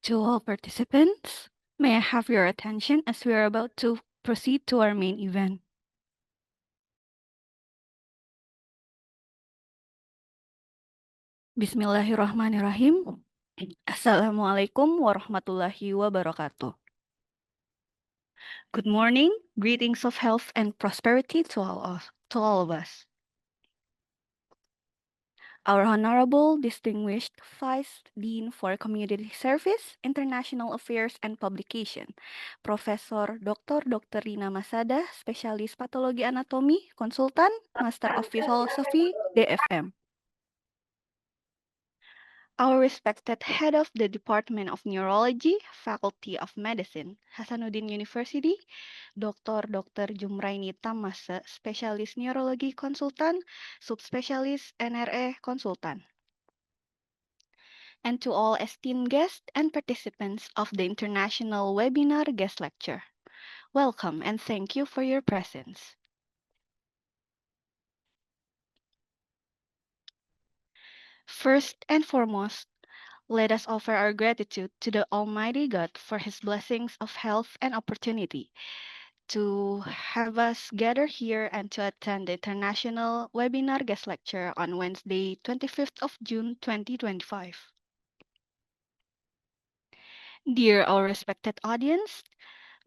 To all participants, may I have your attention as we are about to proceed to our main event. Bismillahirrahmanirrahim. Assalamualaikum warahmatullahi wabarakatuh. Good morning, greetings of health and prosperity to all of us. Our Honorable Distinguished Vice Dean for Community Service, International Affairs and Publication, Profesor Dr. Rina Masada, Spesialis Patologi Anatomi, Konsultan, Master of Philosophy, DFM. Our respected Head of the Department of Neurology, Faculty of Medicine, Hasanuddin University, Dr. Jumraini Tamase, Spesialis Neurologi Konsultan, Subspesialis NRE Konsultan. And to all esteemed guests and participants of the International Webinar Guest Lecture. Welcome and thank you for your presence. First and foremost, let us offer our gratitude to the Almighty God for His blessings of health and opportunity to have us gather here and to attend the International Webinar Guest Lecture on Wednesday, 25th of June, 2025. Dear our respected audience,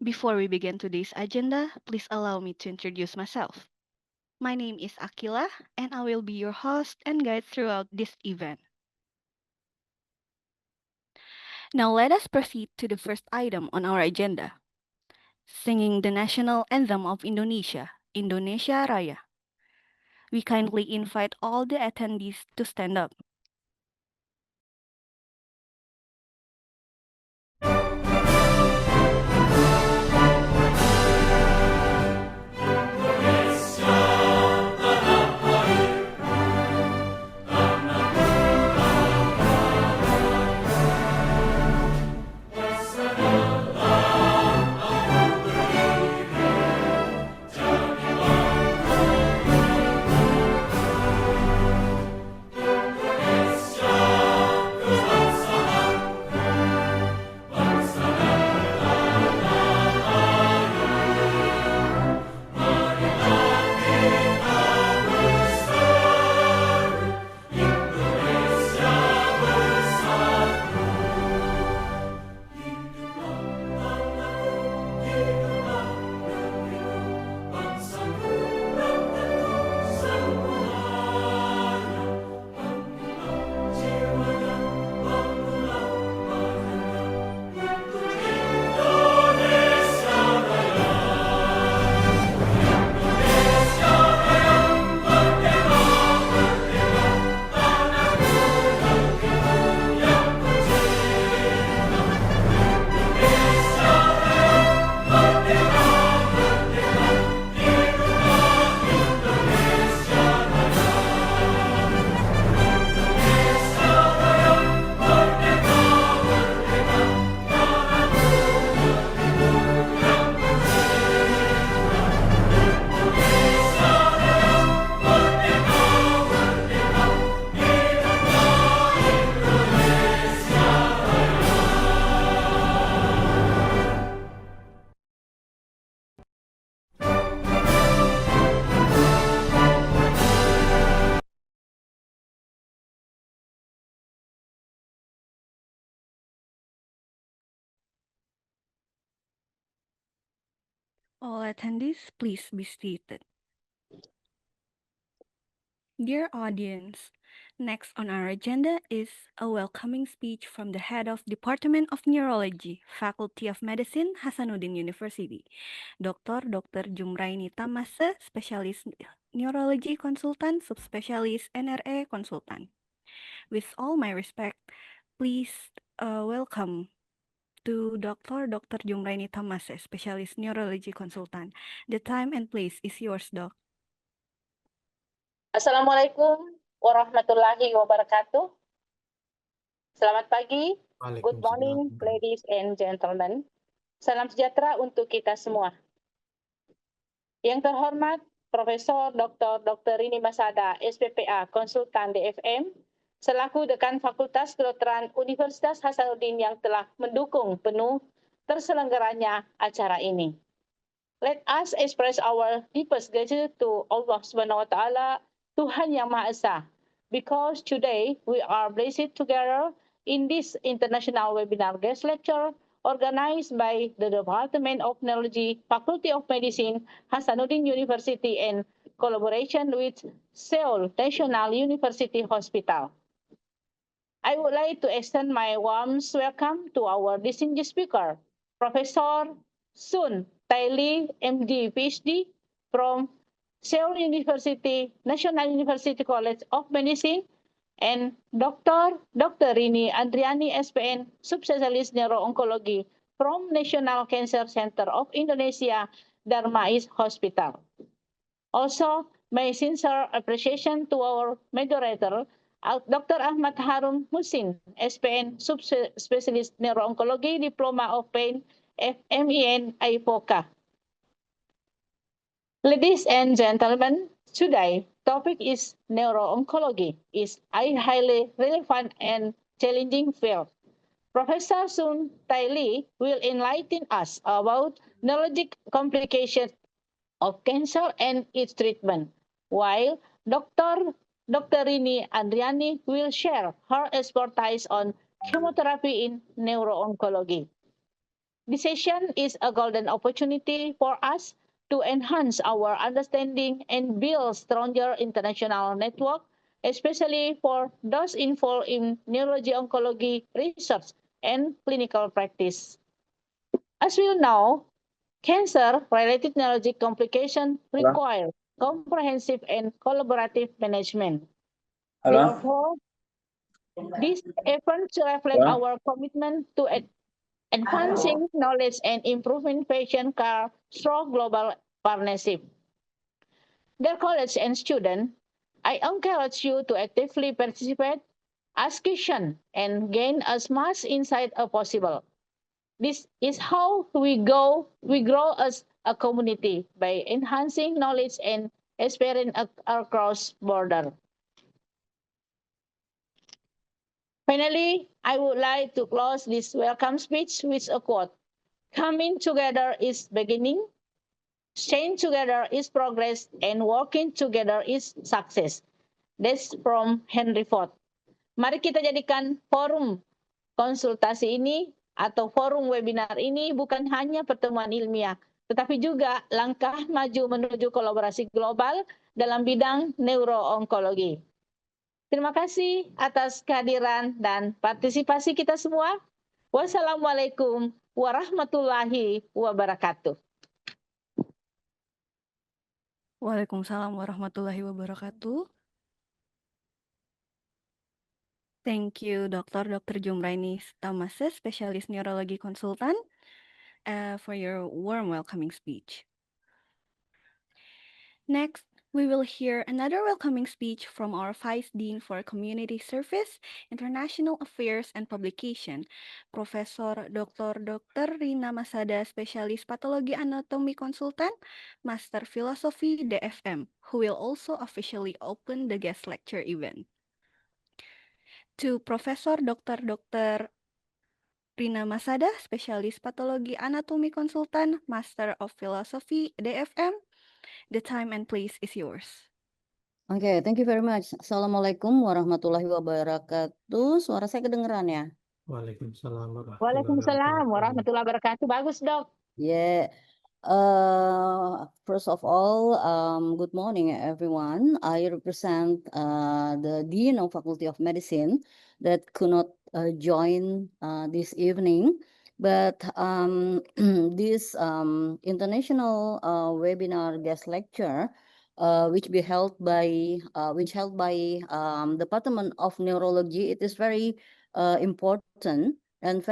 before we begin today's agenda, please allow me to introduce myself. My name is Akila, and I will be your host and guide throughout this event. Now let us proceed to the first item on our agenda, singing the national anthem of Indonesia, Indonesia Raya. We kindly invite all the attendees to stand up. All attendees, please be seated. Dear audience, next on our agenda is a welcoming speech from the head of Department of Neurology, Faculty of Medicine, Hasanuddin University, Dr. Jumraini Tamase, Spesialis Neurology Konsultan, Subspesialis NRE Konsultan. With all my respect, please welcome to Dr. Jumraini Tamase, Spesialis Neurology Konsultan. The time and place is yours, Doc. Assalamualaikum warahmatullahi wabarakatuh. Selamat pagi, good morning ladies and gentlemen. Salam sejahtera untuk kita semua. Yang terhormat Profesor Dr. Rini Masada, SPPA, Konsultan DFM, selaku Dekan Fakultas Kedokteran Universitas Hasanuddin yang telah mendukung penuh terselenggaranya acara ini. Let us express our deepest gratitude to Allah Subhanahu wa Ta'ala, Tuhan Yang Maha Esa, because today we are blessed together in this international webinar guest lecture organized by the Department of Neurology, Faculty of Medicine, Hasanuddin University, in collaboration with Seoul National University Hospital. I would like to extend my warmest welcome to our distinguished speaker, Professor Sun Taili, MD, PhD, from Seoul University, National University College of Medicine, and Dr. Rini Andriani, SPN, Subspecialist Neuro-Oncology from National Cancer Center of Indonesia, Darmais Hospital. Also, my sincere appreciation to our moderator, Dr. Ahmad Harun Musin, SPN Subspecialist Neuro-Oncology, Diploma of Pain, FMEN, IPOCA. Ladies and gentlemen, today topic is neuro-oncology is a highly relevant and challenging field. Professor Sun Taili will enlighten us about neurologic complications of cancer and its treatment, while Dr. Rini Andriani will share her expertise on chemotherapy in neuro-oncology. This session is a golden opportunity for us to enhance our understanding and build stronger international network, especially for those involved in neurology oncology research and clinical practice. As we know, cancer-related neurologic complications require comprehensive and collaborative management. Therefore, these efforts reflect our commitment to advancing knowledge and improving patient care through global partnership. Dear colleagues and students, I encourage you to actively participate, ask questions, and gain as much insight as possible. This is how we grow as a community by enhancing knowledge and experience across borders. Finally, I would like to close this welcome speech with a quote. Coming together is beginning, staying together is progress, and working together is success. That's from Henry Ford. Mari kita jadikan forum konsultasi ini atau forum webinar ini bukan hanya pertemuan ilmiah, tetapi juga langkah maju menuju kolaborasi global dalam bidang neuro-onkologi. Terima kasih atas kehadiran dan partisipasi kita semua. Wassalamualaikum warahmatullahi wabarakatuh. Waalaikumsalam warahmatullahi wabarakatuh. Thank you, Dr. Jumraini Tamase, Specialist Neurology Consultant, for your warm welcoming speech. Next, we will hear another welcoming speech from our Vice Dean for Community Service, International Affairs and Publication, Professor Dr. Rina Masada, Specialist Pathology Anatomy Consultant, Master Philosophy DFM, who will also officially open the guest lecture event. To Professor Dr. Rina Masada, Specialist Pathology Anatomy Consultant, Master of Philosophy DFM, the time and place is yours. Oke, thank you very much. Assalamualaikum warahmatullahi wabarakatuh. Suara saya kedengeran ya? Waalaikumsalam warahmatullahi wabarakatuh. Bagus, Dok. Yeah. First of all, good morning, everyone. I represent the Dean of Faculty of Medicine that could not join this evening. But this international webinar guest lecture, which held by Department of Neurology, it is very important and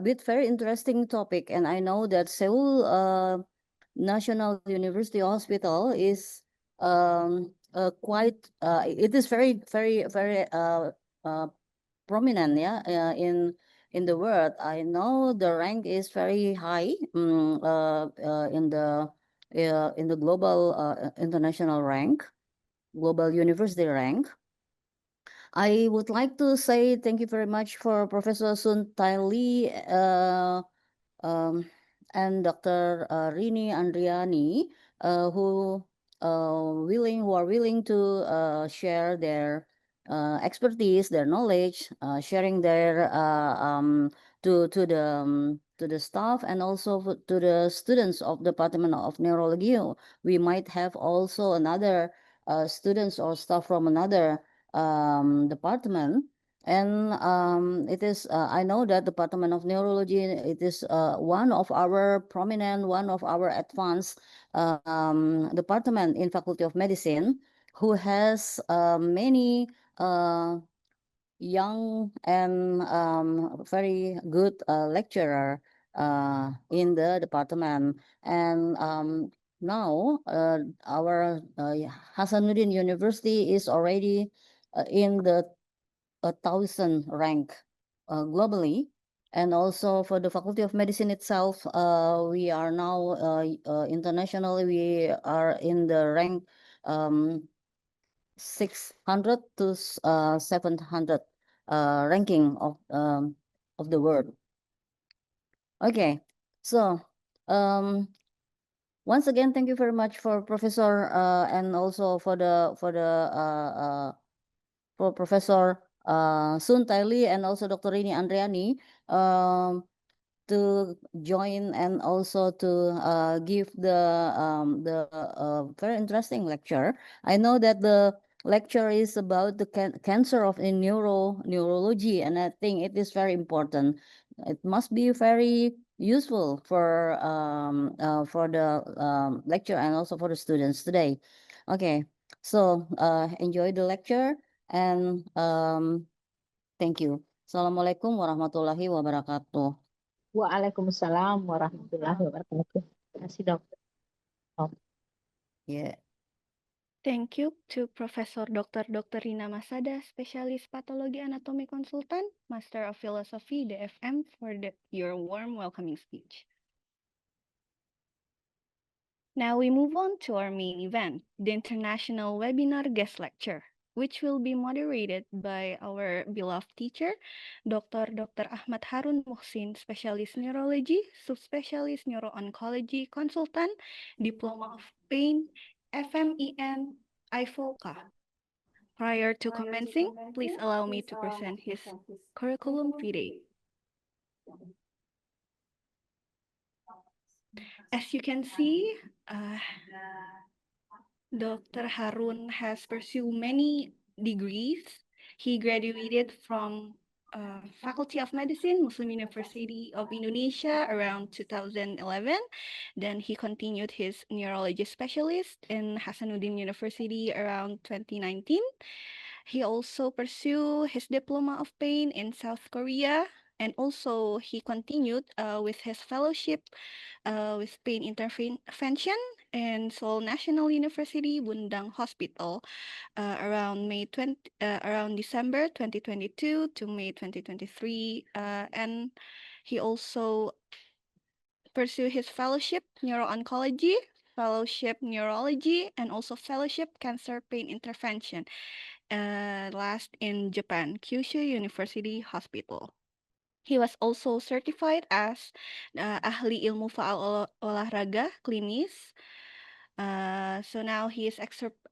with very interesting topic. And I know that Seoul National University Hospital is it is very prominent, yeah, in the world. I know the rank is very high in the global international rank, global university rank. I would like to say thank you very much for Professor Sun Tai Lee um, and Dr. Rini Andriani, who are willing to share their expertise, their knowledge, sharing their to the staff and also to the students of Department of Neurology. We might have also another students or staff from another department. And it is, I know that Department of Neurology, it is one of our prominent, one of our advanced department in Faculty of Medicine, who has many young and very good lecturer in the department. And now our Hasanuddin University is already in the 1,000 rank globally. And also for the Faculty of Medicine itself, we are now internationally, we are in the rank 600 to 700 ranking of the world. Okay, so once again, thank you very much for Professor and also for Professor Sun Tai Lee and also Dr. Rini Andriani to join and also to give the very interesting lecture. I know that the lecture is about the cancer of in neurology, and I think it is very important. It must be very useful for the lecture and also for the students today. Okay, so enjoy the lecture and thank you. Assalamualaikum warahmatullahi wabarakatuh. Waalaikumsalam warahmatullahi wabarakatuh. Terima kasih, Dokter. Yeah. Thank you to Professor Dr. Rina Masada, Specialist Pathology Anatomy Consultant, Master of Philosophy, DFM, for your warm welcoming speech. Now we move on to our main event, the International Webinar Guest Lecture, which will be moderated by our beloved teacher, Dr. Ahmad Harun Muhsin, Specialist Neurology, Subspecialist Neuro-Oncology Consultant, Diploma of Pain, FMEN, IFOCA. Prior to commencing, please allow me to present his curriculum vitae. As you can see, Dr. Harun has pursued many degrees. He graduated from Faculty of Medicine, Muslim University of Indonesia around 2011. Then he continued his neurology specialist in Hasanuddin University around 2019. He also pursued his diploma of pain in South Korea, and also he continued with his fellowship with pain intervention in Seoul National University Bundang Hospital around December 2022 to May 2023, and he also pursued his fellowship neuro-oncology, fellowship neurology, and also fellowship cancer pain intervention. Last in Japan, Kyushu University Hospital. He was also certified as ahli ilmu faal olahraga klinis. So now he is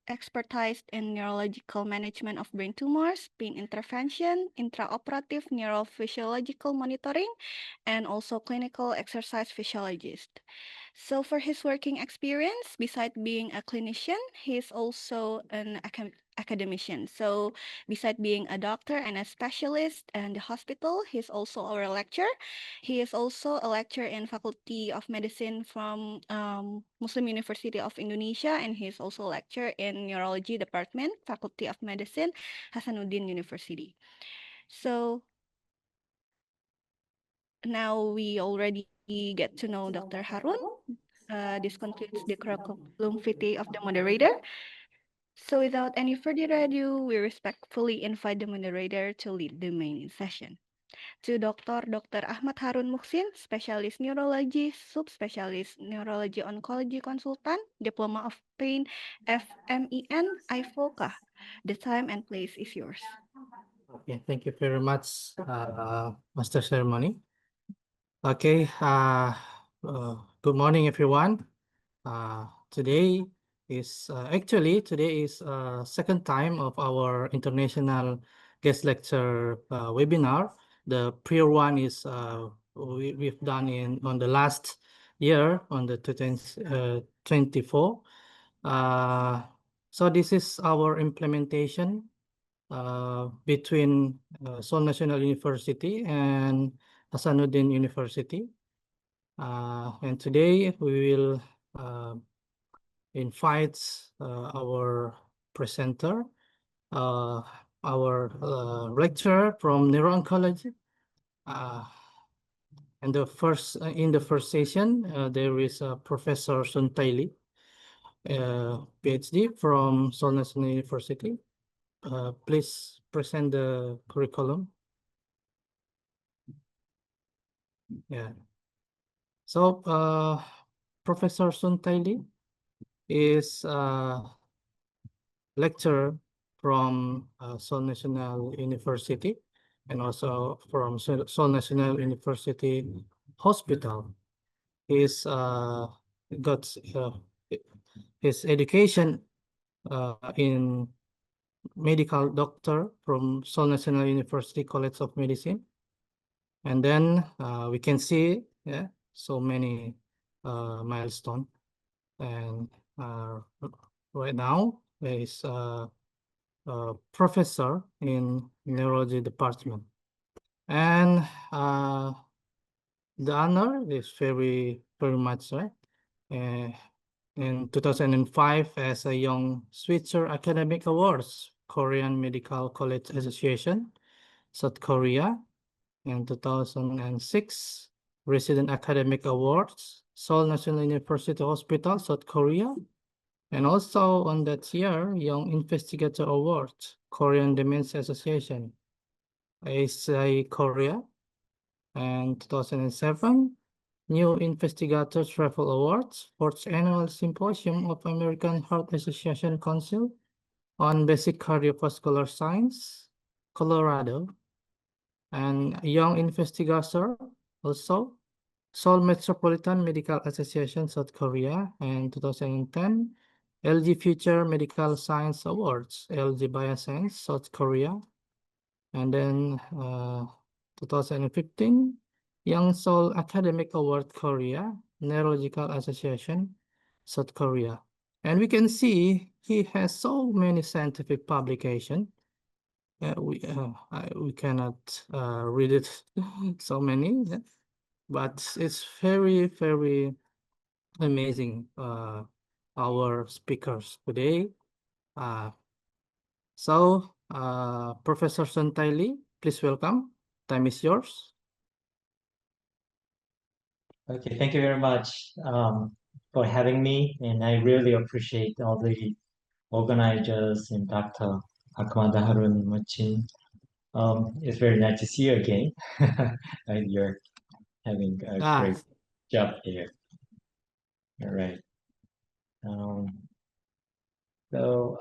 expertised in neurological management of brain tumors, pain intervention, intraoperative neurophysiological monitoring, and also clinical exercise physiologist. So for his working experience, besides being a clinician, he is also an academician. So besides being a doctor and a specialist in the hospital, he's also our lecturer. He is also a lecturer in Faculty of Medicine from Muslim University of Indonesia, and he is also a lecturer in Neurology Department, Faculty of Medicine, Hasanuddin University. So now we already get to know Dr. Harun. This concludes the curriculum vitae of the moderator. So without any further ado, we respectfully invite the moderator to lead the main session. To Dr. Ahmad Harun Muhsin, Specialist Neurology, Subspecialist Neurology Oncology Consultant, Diploma of Pain, FMEN, IFOCA. The time and place is yours. Okay, thank you very much, Master Ceremony. Okay, good morning, everyone. Today is second time of our international guest lecture webinar. The prior one is we've done on the last year on the 2024. So this is our implementation between Seoul National University and Hasanuddin University. And today we will invite our presenter, our lecturer from neuro-oncology. And in the first session, there is Professor Sun Tai Lee, PhD from Seoul National University. Please present the curriculum. Yeah. So, Professor Sun Tai Lee is a lecturer from Seoul National University and also from Seoul National University Hospital. He's got his education in medical doctor from Seoul National University College of Medicine. And then we can see so many milestones. And right now there is a professor in neurology department. And the honor is very much right. In 2005 as a Young Switzer Academic Awards, Korean Medical College Association, South Korea. In 2006, Resident Academic Awards, Seoul National University Hospital, South Korea. And also on that year, Young Investigator Award, Korean Dementia Association, ASI Korea. And 2007, New Investigator Travel Awards, 4th Annual Symposium of American Heart Association Council on Basic Cardiovascular Science, Colorado. And Young Investigator also, Seoul Metropolitan Medical Association, South Korea. And 2010, LG Future Medical Science Awards, LG Bioscience, South Korea. And then 2015, Young Seoul Academic Award, Korea, Neurological Association, South Korea. And we can see he has so many scientific publications. We cannot read it so many, but it's very amazing. Our speakers today. So Professor Sun Tai Lee, please welcome. Time is yours. Okay, thank you very much for having me, and I really appreciate all the organizers and Dr. Akmada Harun Machin. It's very nice to see you again. And you're having a great job here. All right. So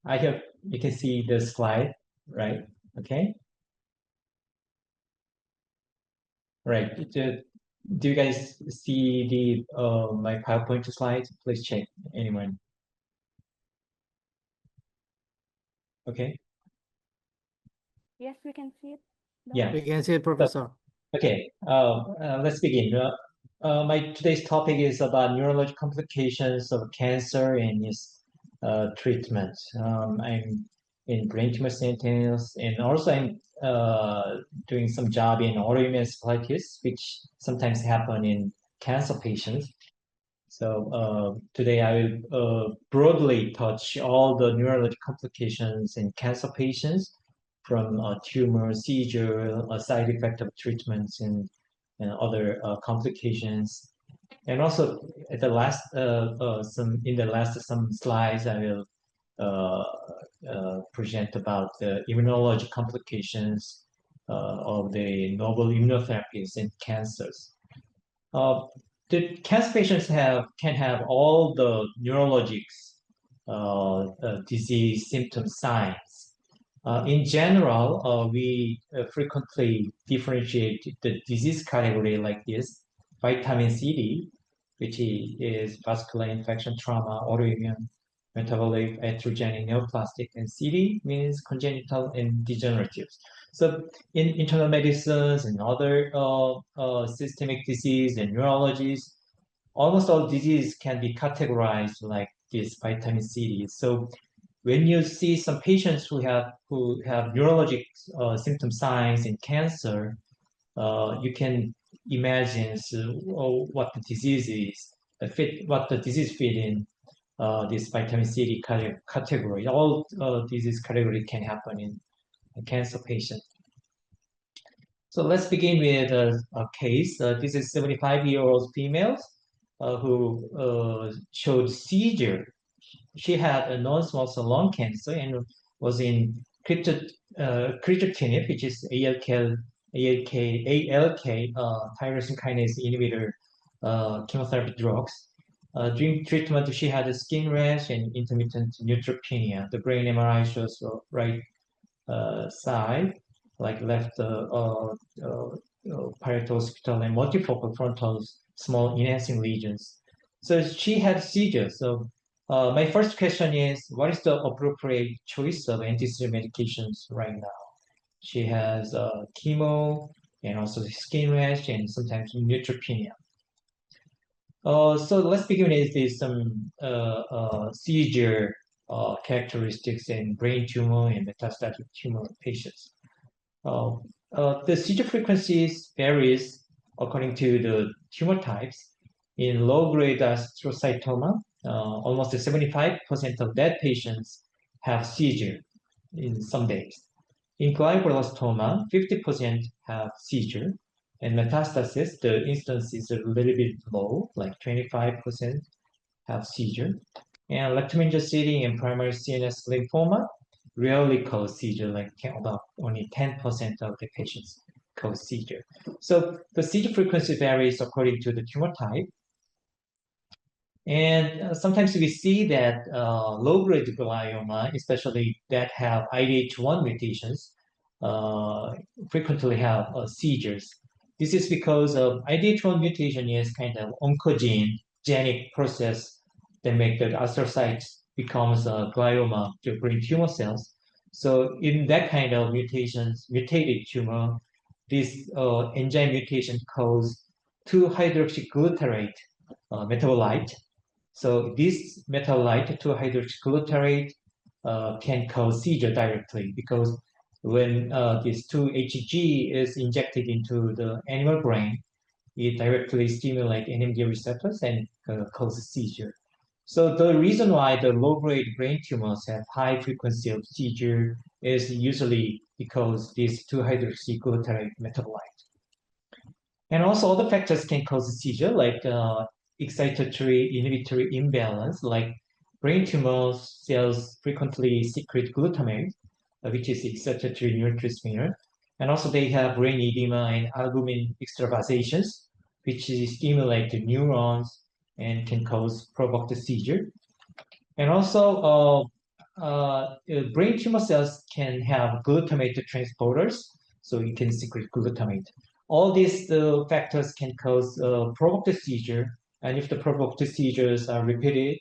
I hope you can see the slide, right? Okay. Right. Do you guys see the my PowerPoint slides? Please check, anyone. Okay. Yes, we can see it. Yeah. We can see it, Professor. Okay, let's begin. My today's topic is about neurological complications of cancer and its treatment. I'm in brain tumor centers, and also I'm doing some job in autoimmune encephalitis, which sometimes happen in cancer patients. So today I will broadly touch all the neurological complications in cancer patients, from tumor, seizure, side effect of treatments, and other complications. And also at the last some slides I will present about the immunology complications of the novel immunotherapies in cancers. The cancer patients can have all the neurologics disease symptom signs, In general, we frequently differentiate the disease category like this: vitamin C/D, which is vascular infection, trauma, autoimmune, metabolic, atherogenic, neoplastic, and CD means congenital and degenerative. So in internal medicines and other systemic disease and neurologies, almost all disease can be categorized like this vitamin C/D. So when you see some patients who have neurologic symptom signs in cancer, you can imagine what the disease is, what the disease fit in this vitamin C/D category. All disease category can happen in a cancer patient. So let's begin with a case. This is 75-year-old female who showed seizure. She had a non-small cell lung cancer and was in crizotinib, which is ALK tyrosine kinase inhibitor chemotherapy drugs. During treatment, she had a skin rash and intermittent neutropenia. The brain MRI shows the right side, like left parietal occipital and multifocal frontal small enhancing lesions. So she had seizures. So my first question is, what is the appropriate choice of anti-seizure medications right now? She has chemo and also skin rash and sometimes neutropenia. So let's begin with some seizure characteristics in brain tumor and metastatic tumor patients. The seizure frequencies varies according to the tumor types. In low-grade astrocytoma, almost 75% of dead patients have seizure in some days. In glioblastoma, 50% have seizure. And metastasis, the instance is a little bit low, like 25% have seizure. And leptomeningeal and primary CNS lymphoma rarely cause seizure, like about only 10% of the patients cause seizure. So the seizure frequency varies according to the tumor type. And sometimes we see that low-grade glioma, especially that have IDH1 mutations, frequently have seizures. This is because of IDH1 mutation is kind of oncogenic process that make the astrocytes becomes glioma to brain tumor cells. So in that kind of mutated tumor, this enzyme mutation cause 2-hydroxyglutarate metabolite. So this metabolite, 2-hydroxyglutarate, can cause seizure directly because when this 2-HG is injected into the animal brain, it directly stimulates NMDA receptors and causes seizure. So the reason why the low-grade brain tumors have high frequency of seizure is usually because this 2-hydroxyglutarate metabolite. And also other factors can cause seizure, like excitatory inhibitory imbalance, like brain tumor cells frequently secrete glutamate, which is excitatory neurotransmitter. And also they have brain edema and albumin extravasations, which stimulate the neurons and can provoke the seizure. And also brain tumor cells can have glutamate transporters, so you can secrete glutamate. All these factors can provoke the seizure, and if the provoked seizures are repeated,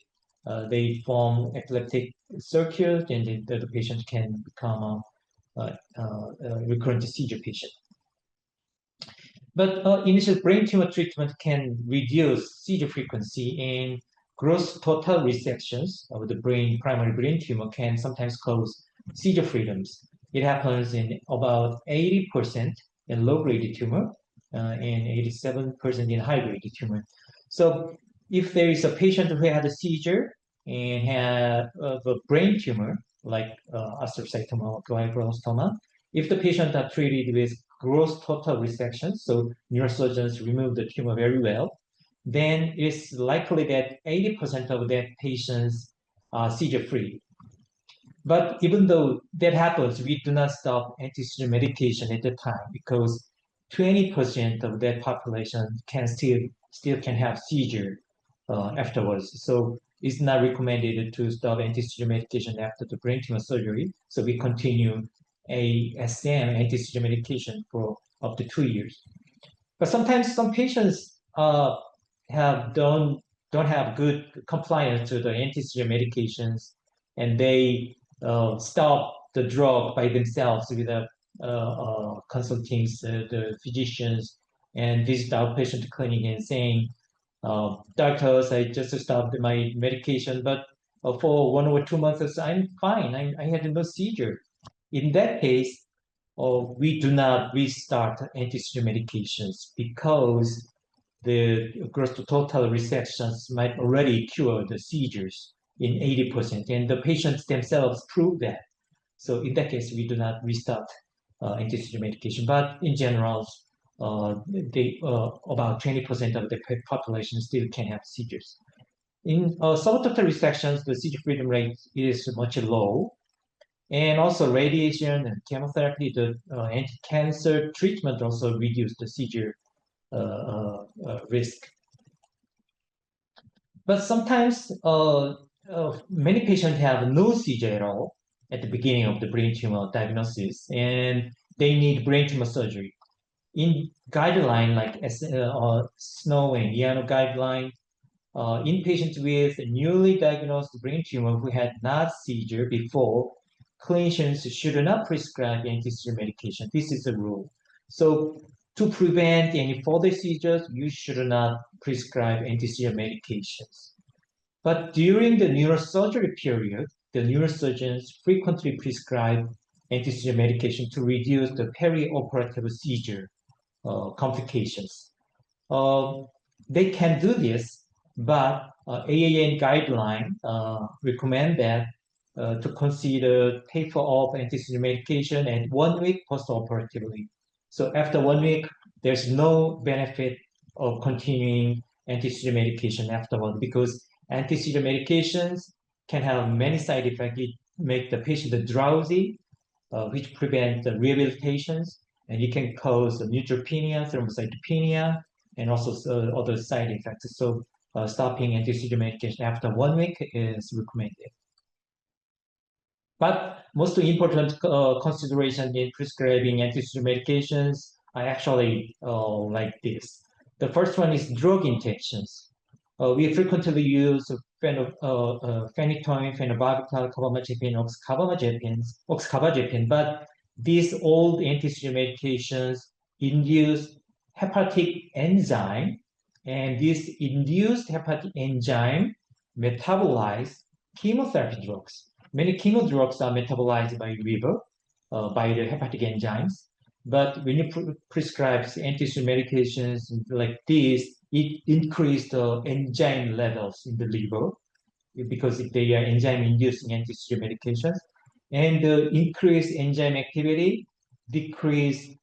they form epileptic circuit, and the patient can become a recurrent seizure patient. But initial brain tumor treatment can reduce seizure frequency, and gross total resections of the primary brain tumor can sometimes cause seizure freedoms. It happens in about 80% in low-grade tumor and 87% in high-grade tumor. So if there is a patient who had a seizure and had a brain tumor, like astrocytoma or glioblastoma, if the patient are treated with gross total resection, so neurosurgeons remove the tumor very well, then it's likely that 80% of that patients are seizure-free. But even though that happens, we do not stop anti-seizure medication at the time because 20% of that population can still can have seizure afterwards. So it's not recommended to stop anti-seizure medication after the brain tumor surgery. So we continue ASM, anti-seizure medication, for up to 2 years. But sometimes some patients don't have good compliance to the anti-seizure medications, and they stop the drug by themselves without consulting the physicians, and visit outpatient clinic and saying, doctors, I just stopped my medication, but for 1 or 2 months, I'm fine. I had no seizure. In that case, we do not restart anti-seizure medications because the gross to total resections might already cure the seizures in 80%, and the patients themselves prove that. So in that case, we do not restart anti-seizure medication. But in general, about 20% of the population still can have seizures. In subtotal resections, the seizure freedom rate is much low. And also radiation and chemotherapy, the anti-cancer treatment also reduce the seizure risk. But sometimes many patients have no seizure at all at the beginning of the brain tumor diagnosis, and they need brain tumor surgery. In guideline like SNO and EANO guideline, in patients with newly diagnosed brain tumor who had not seizure before, clinicians should not prescribe anti-seizure medication. This is a rule. So to prevent any further seizures, you should not prescribe anti-seizure medications. But during the neurosurgery period, the neurosurgeons frequently prescribe anti-seizure medication to reduce the perioperative seizure complications. They can do this, but AAN guideline recommend that to consider taper off anti-seizure medication at 1 week post-operatively. So after 1 week, there's no benefit of continuing anti-seizure medication afterward, because anti-seizure medications can have many side effects. It make the patient drowsy, which prevent the rehabilitations, and it can cause neutropenia, thrombocytopenia, and also other side effects. So stopping anti-seizure medication after 1 week is recommended. But most important consideration in prescribing anti-seizure medications are actually like this. The first one is drug interactions. We frequently use phenytoin, phenobarbital, carbamazepine, oxcarbazepine, but these old anti-seizure medications induce hepatic enzyme, and this induced hepatic enzyme metabolize chemotherapy drugs. Many chemo drugs are metabolized by liver, by the hepatic enzymes. But when you prescribe anti-seizure medications like this, it increases the enzyme levels in the liver, because if they are enzyme-inducing anti-seizure medications, and the increased enzyme activity decrease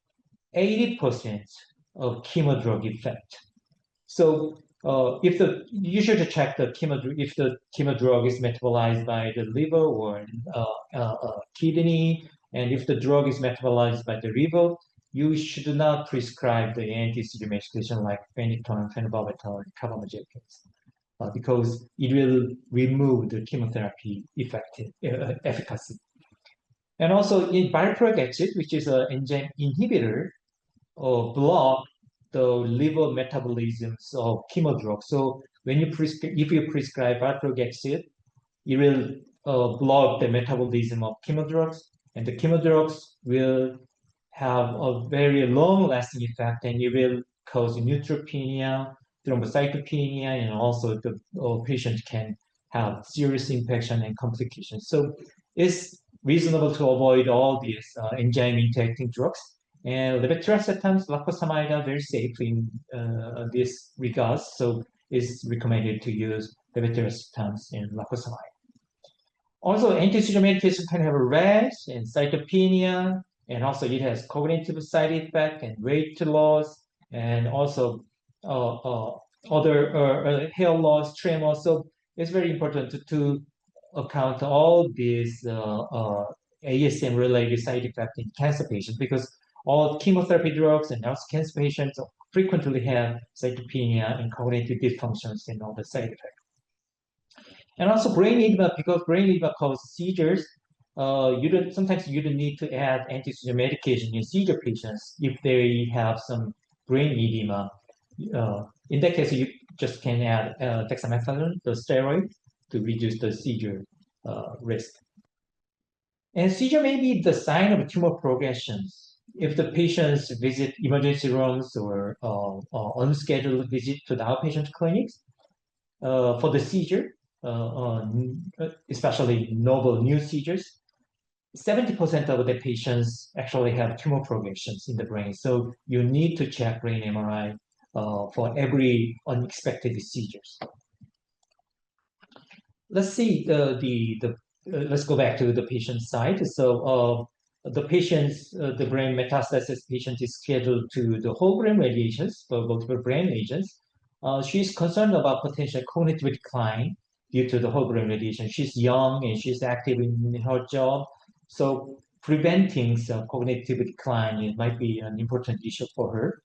80% of chemo drug effect. So you should check if the chemo drug is metabolized by the liver or kidney, and if the drug is metabolized by the liver, you should not prescribe the anti-seizure medication like phenytoin, phenobarbital, and carbamazepine, because it will remove the chemotherapy efficacy. And also in valproic acid, which is an enzyme inhibitor, block the liver metabolisms of chemo drugs. So when if you prescribe valproic acid, it will block the metabolism of chemo drugs, and the chemo drugs will have a very long-lasting effect, and it will cause neutropenia, thrombocytopenia, and also the patient can have serious infection and complications. So it's reasonable to avoid all these enzyme interacting drugs. And levetiracetam, lacosamide are very safe in this regard, so it's recommended to use levetiracetam and lacosamide. Also, anti-seizure medication can have a rash and cytopenia, and also it has cognitive side effect and weight loss, and also other hair loss, tremor. So it's very important to account all these ASM-related side effects in cancer patients, because all chemotherapy drugs and also cancer patients frequently have cytopenia and cognitive dysfunctions and all the side effects. And also brain edema, because brain edema causes seizures. Sometimes you don't need to add anti-seizure medication in seizure patients if they have some brain edema. In that case, you just can add dexamethasone, the steroid, to reduce the seizure risk. And seizure may be the sign of tumor progressions. If the patients visit emergency rooms or unscheduled visit to the outpatient clinics for the seizure, especially novel new seizures, 70% of the patients actually have tumor progressions in the brain. So you need to check brain MRI for every unexpected seizures. Let's see let's go back to the patient side. So the patient's the brain metastasis patient is scheduled to the whole brain radiations for multiple brain lesions. She's concerned about potential cognitive decline due to the whole brain radiation. She's young and she's active in her job, so preventing some cognitive decline might be an important issue for her.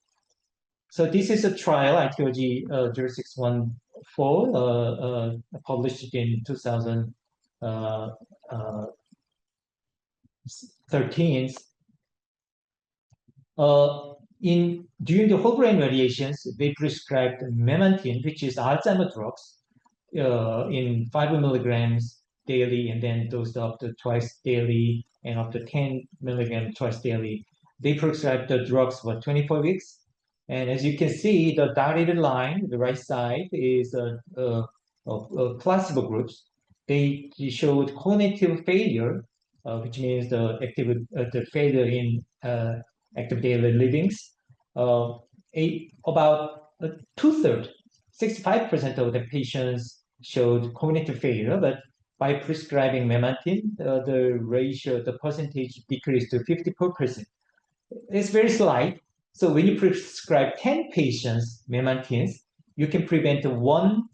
So this is a trial, ITOG 0614, published in 2013. During the whole brain radiations, they prescribed memantine, which is Alzheimer's drugs, in 5 milligrams daily, and then dosed up to twice daily, and up to 10 milligrams twice daily. They prescribed the drugs for 24 weeks. And as you can see, the dotted line, the right side, is placebo groups. They showed cognitive failure, which means the failure in active daily livings. About two-thirds, 65% of the patients showed cognitive failure, but by prescribing memantine, the ratio, the percentage decreased to 54%. It's very slight. So when you prescribe 10 patients memantines, you can prevent one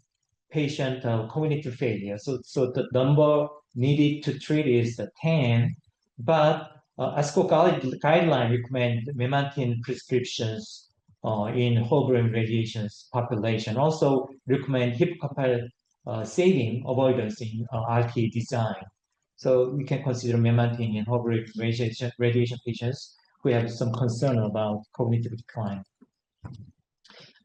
patient cognitive failure. So the number needed to treat is 10, but ASCO guideline recommend memantine prescriptions in whole brain radiations population. Also recommend hippocampal saving avoidance in RTA design. So we can consider memantine in whole brain radiation patients who have some concern about cognitive decline.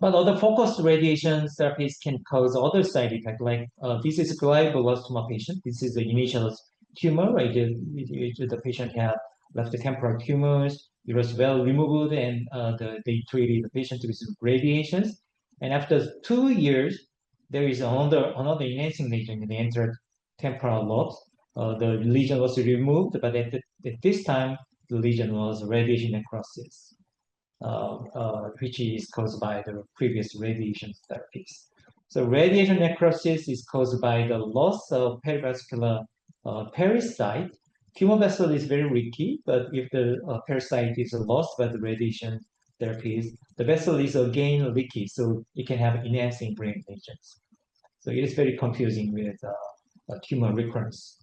But other focused radiation therapies can cause other side effects, like this is glioblastoma patient. This is the initial tumor, right? The patient had left temporal tumors. It was well removed, and they treated the patient with radiations. And after 2 years, there is another enhancing lesion in the intertemporal lobes. The lesion was removed, but at this time, the lesion was radiation necrosis, which is caused by the previous radiation therapies. So radiation necrosis is caused by the loss of perivascular parasite. Tumor vessel is very leaky, but if the parasite is lost by the radiation therapies, the vessel is again leaky, so it can have enhancing brain lesions. So it is very confusing with tumor recurrence.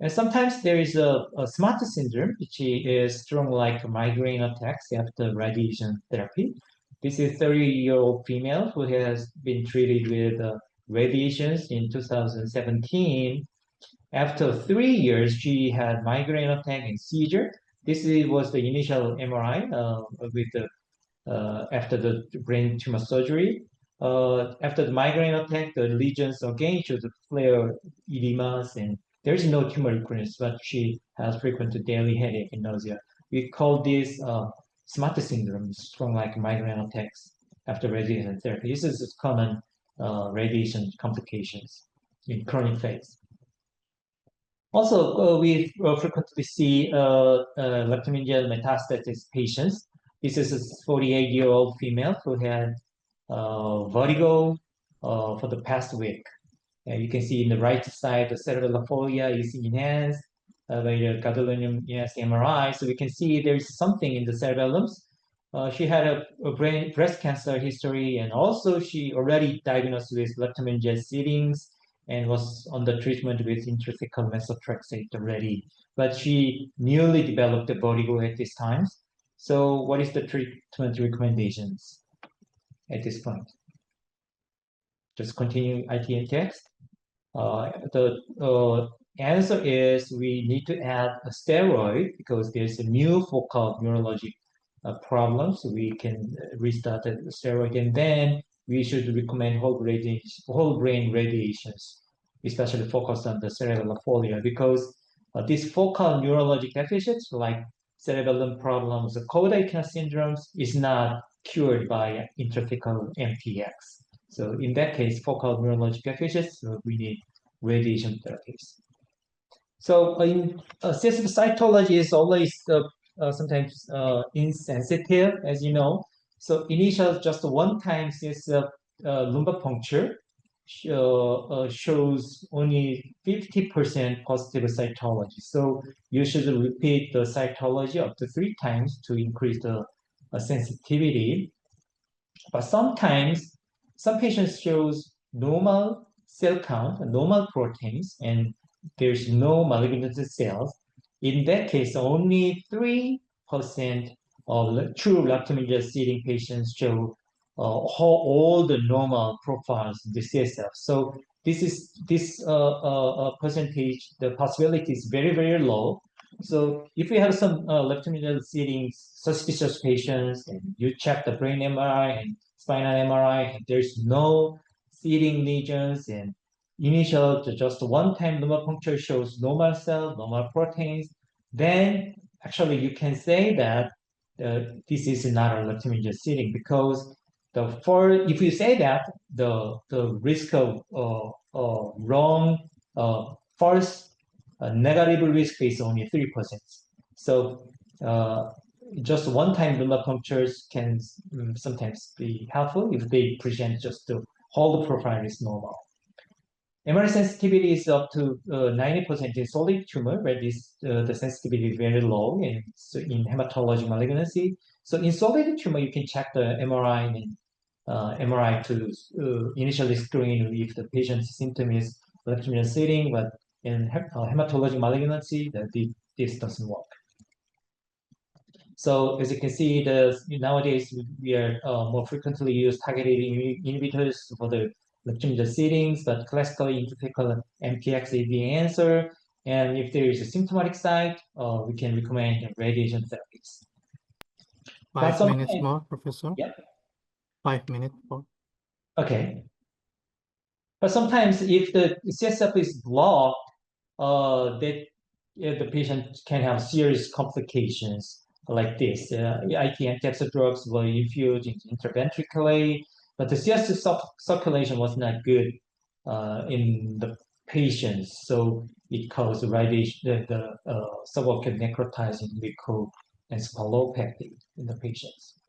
And sometimes there is a SMART syndrome, which is strong like migraine attacks after radiation therapy. This is a 30-year-old female who has been treated with radiations in 2017. After 3 years, she had migraine attack and seizure. This was the initial MRI with after the brain tumor surgery. After the migraine attack, the lesions again showed flare edemas, and there is no tumor recurrence, but she has frequent daily headache and nausea. We call this SMART syndrome, strong like migraine attacks after radiation therapy. This is common radiation complications in chronic phase. Also, we frequently see leptomeningeal metastasis patients. This is a 48-year-old female who had vertigo for the past week. And you can see in the right side, the cerebellar folia is enhanced by the gadolinium enhanced MRI. So we can see there is something in the cerebellums. She had a breast cancer history, and also she already diagnosed with leptomeningeal seedings and was on the treatment with intrathecal methotrexate already. But she newly developed the vertigo at this time. So what is the treatment recommendations at this point? Just continue IT and text. The answer is we need to add a steroid because there's a new focal neurologic problem. So we can restart the steroid, and then we should recommend whole brain radiations, especially focused on the cerebellar folia, because these focal neurologic deficits like cerebellum problems, the Koda-Ikeda syndromes is not cured by intrathecal MTX. So in that case, focal neurologic deficits, we need radiation therapies. So in CSF cytology is always sometimes insensitive, as you know. So initial just one-time CSF lumbar puncture shows only 50% positive cytology. So you should repeat the cytology up to 3 times to increase the sensitivity. But sometimes some patients shows normal cell count, normal proteins, and there's no malignant cells. In that case, only 3% of true leptomeningeal seeding patients show all the normal profiles in the CSF. So this percentage, the possibility is very, very low. So if you have some leptomeningeal seeding suspicious patients, and you check the brain MRI and spinal MRI, and there's no seeding lesions, and initial just one-time lumbar puncture shows normal cell, normal proteins, then actually you can say that this is not a leptomeningeal seeding, because if you say that, the risk of wrong false negative risk is only 3%. So just one-time lumbar punctures can sometimes be helpful if they present just the whole profile is normal. MRI sensitivity is up to 90% in solid tumor, where the sensitivity is very low in hematologic malignancy. So in solid tumor, you can check the MRI and MRI to initially screen if the patient's symptom is leptomeningeal seeding, but in hematologic malignancy, this doesn't work. So as you can see, nowadays we are more frequently use targeted inhibitors for the leptomeningeal seedings, but classically intrathecal MTX is the answer. And if there is a symptomatic site, we can recommend radiation therapies. 5 minutes more, Professor. Yep. 5 minutes more. Okay. But sometimes if the CSF is blocked, the patient can have serious complications like this. IT MTX drugs were infused intraventrically, but the CSF circulation was not good in the patients, so it caused radiation, the subocular necrotizing leukoencephalopathy in the patients.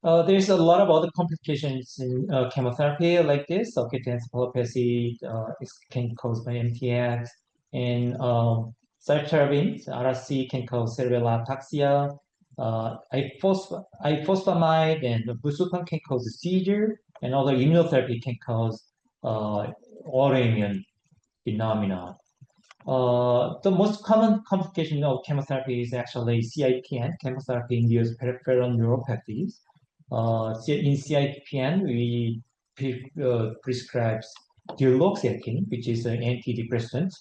There's a lot of other complications in chemotherapy like this. Subocular encephalopathy can cause by MTX, and cytarabine, RRC, can cause cerebral ataxia. Ifosfamide and busulfan can cause a seizure, and other immunotherapy can cause autoimmune phenomena. The most common complication of chemotherapy is actually CIPN, chemotherapy-induced peripheral neuropathies. In CIPN, we prescribe duloxetine, which is an antidepressant.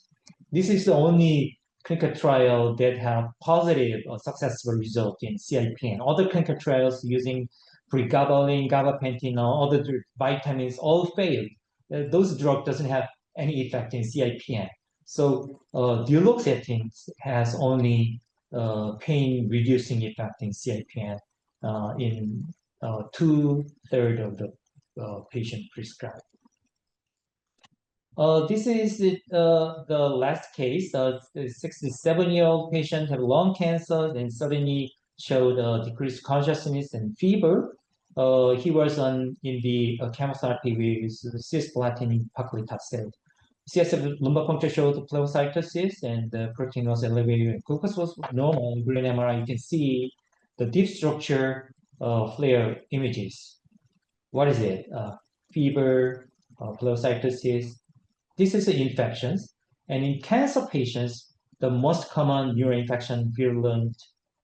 This is the only clinical trial that have positive or successful result in CIPN. Other clinical trials using pregabalin, gabapentin, or other vitamins all failed. Those drugs doesn't have any effect in CIPN. So duloxetine has only pain-reducing effect in CIPN in 2/3 of the patient prescribed. This is the last case. A 67-year-old patient had lung cancer and suddenly showed decreased consciousness and fever. He was in the chemotherapy with cisplatin paclitaxel. CSF lumbar puncture showed pleocytosis, and the protein was elevated. Glucose was normal. In brain MRI, you can see the deep structure flare images. What is it? Fever, pleocytosis. This is the infections. And in cancer patients, the most common neuroinfection virulent